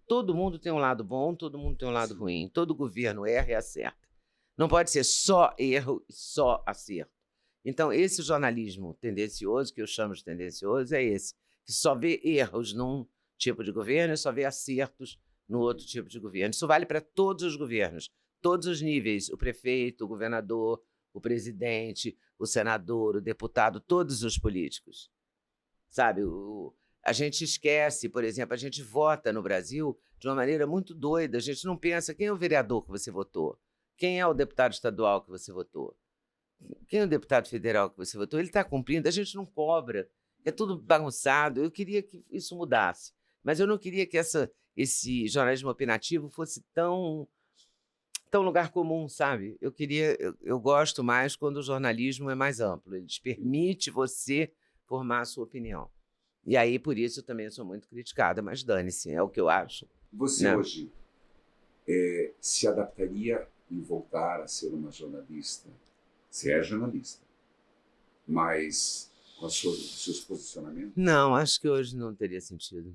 Todo mundo tem um lado bom, todo mundo tem um lado ruim. Todo governo erra e acerta. Não pode ser só erro e só acerto. Então, esse jornalismo tendencioso, que eu chamo de tendencioso, é esse, que só vê erros num tipo de governo e só vê acertos no outro tipo de governo. Isso vale para todos os governos, todos os níveis, o prefeito, o governador, o presidente, o senador, o deputado, todos os políticos. Sabe, a gente esquece, por exemplo, a gente vota no Brasil de uma maneira muito doida, a gente não pensa quem é o vereador que você votou, quem é o deputado estadual que você votou, quem é o deputado federal que você votou, ele está cumprindo, a gente não cobra. é tudo bagunçado. Eu queria que isso mudasse, mas eu não queria que esse jornalismo opinativo fosse tão lugar comum, sabe? Eu gosto mais quando o jornalismo é mais amplo, ele te permite você formar a sua opinião. E aí, por isso, eu também sou muito criticada, mas dane-se, é o que eu acho. Você hoje se adaptaria em voltar a ser uma jornalista? Você é jornalista, mas com os seus posicionamentos? Não, acho que hoje não teria sentido.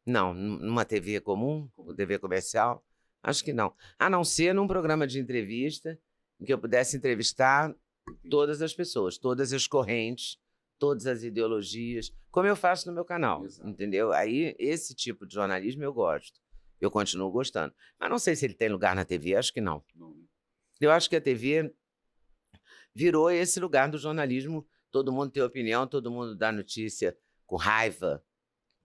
Não, numa TV comum, TV comercial, acho que não. A não ser num programa de entrevista em que eu pudesse entrevistar todas as pessoas, todas as correntes, todas as ideologias, como eu faço no meu canal, entendeu? Aí, esse tipo de jornalismo eu gosto. Eu continuo gostando. Mas não sei se ele tem lugar na TV, acho que não. Eu acho que a TV virou esse lugar do jornalismo, todo mundo tem opinião, todo mundo dá notícia com raiva,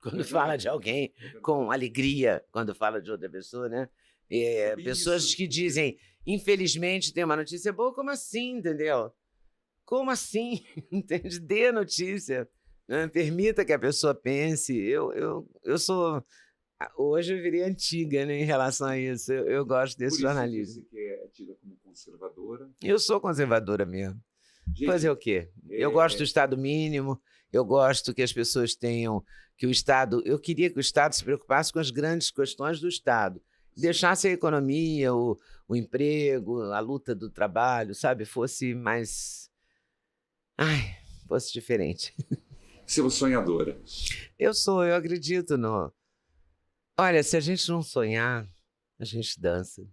quando fala de alguém, com alegria, quando fala de outra pessoa, né? Pessoas que dizem, infelizmente tem uma notícia boa, como assim, entendeu? Como assim? Entende? Dê a notícia, né? Permita que a pessoa pense. Eu sou... Hoje eu virei antiga, né, em relação a isso. Eu gosto desse jornalismo. Você que é tida como conservadora? Eu sou conservadora mesmo. Gente, fazer o quê? Eu gosto do Estado mínimo, eu gosto que as pessoas tenham... que o Estado... Eu queria que o Estado se preocupasse com as grandes questões do Estado. Deixasse a economia, o emprego, a luta do trabalho, sabe? Fosse mais... fosse diferente. Você é uma sonhadora? Eu acredito no... Olha, se a gente não sonhar, a gente dança.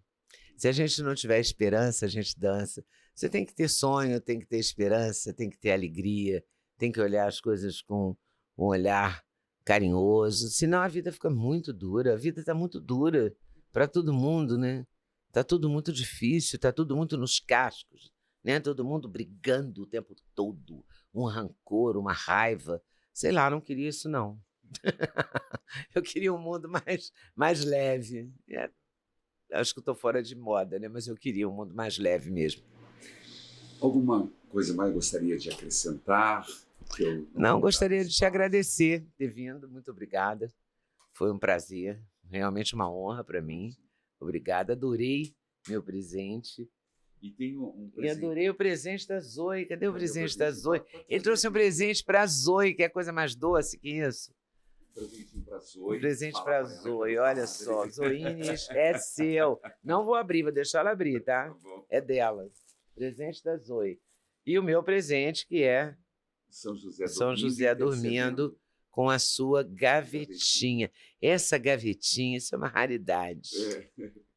Se a gente não tiver esperança, a gente dança. Você tem que ter sonho, tem que ter esperança, tem que ter alegria, tem que olhar as coisas com um olhar carinhoso, senão a vida fica muito dura. A vida está muito dura para todo mundo, né? Está tudo muito difícil, está tudo muito nos cascos, né? Todo mundo brigando o tempo todo, um rancor, uma raiva. Sei lá, não queria isso, não. Eu queria um mundo mais leve. Acho que eu estou fora de moda, né? Mas eu queria um mundo mais leve mesmo. Alguma coisa mais gostaria de acrescentar? Que eu não gostaria de te agradecer por ter vindo. Muito obrigada. Foi um prazer, realmente uma honra para mim. Obrigada, adorei meu presente. E tenho um presente. E adorei o presente da Zoe. Cadê o presente da Zoe? Ele trouxe um presente para a Zoe, que é a coisa mais doce que isso. Presentinho para a Zoe. Presente para a Zoe, olha só. Zoines, é seu. Não vou abrir, vou deixar ela abrir, tá? É dela. Presente da Zoe. E o meu presente, que é São José dormindo com a sua gavetinha. Essa gavetinha, isso é uma raridade.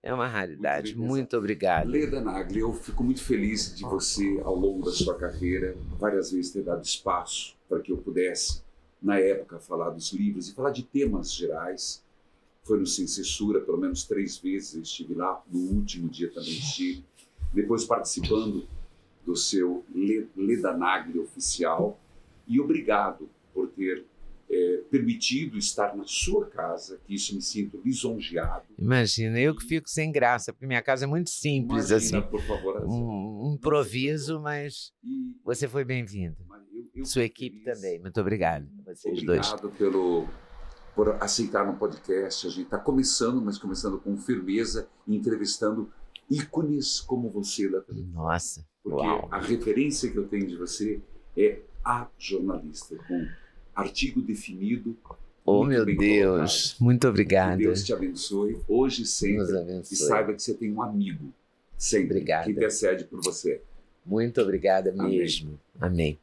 É uma raridade. Muito obrigado. Leda Nagli, eu fico muito feliz de você, ao longo da sua carreira, várias vezes ter dado espaço para que eu pudesse, na época, falar dos livros e falar de temas gerais. Foi no Sem Censura, pelo menos 3 vezes eu estive lá, no último dia também estive. Depois participando do seu Leda Nagli oficial. E obrigado por ter permitido estar na sua casa, que isso me sinto lisonjeado. Imagina, eu que fico sem graça, porque minha casa é muito simples. Imagina, assim, por favor, um improviso, mas você foi bem-vindo. Sua equipe também, muito obrigado. Vocês obrigado dois. por aceitar no podcast. A gente está começando, mas começando com firmeza, entrevistando ícones como você da televisão. Nossa, porque uau. A referência que eu tenho de você é a jornalista, com artigo definido. Oh, meu Deus, colocado. Muito obrigada. Que Deus te abençoe, hoje e sempre. Nos abençoe. E saiba que você tem um amigo, sempre, Obrigada. que intercede por você. Muito obrigada mesmo. Amém. Amém.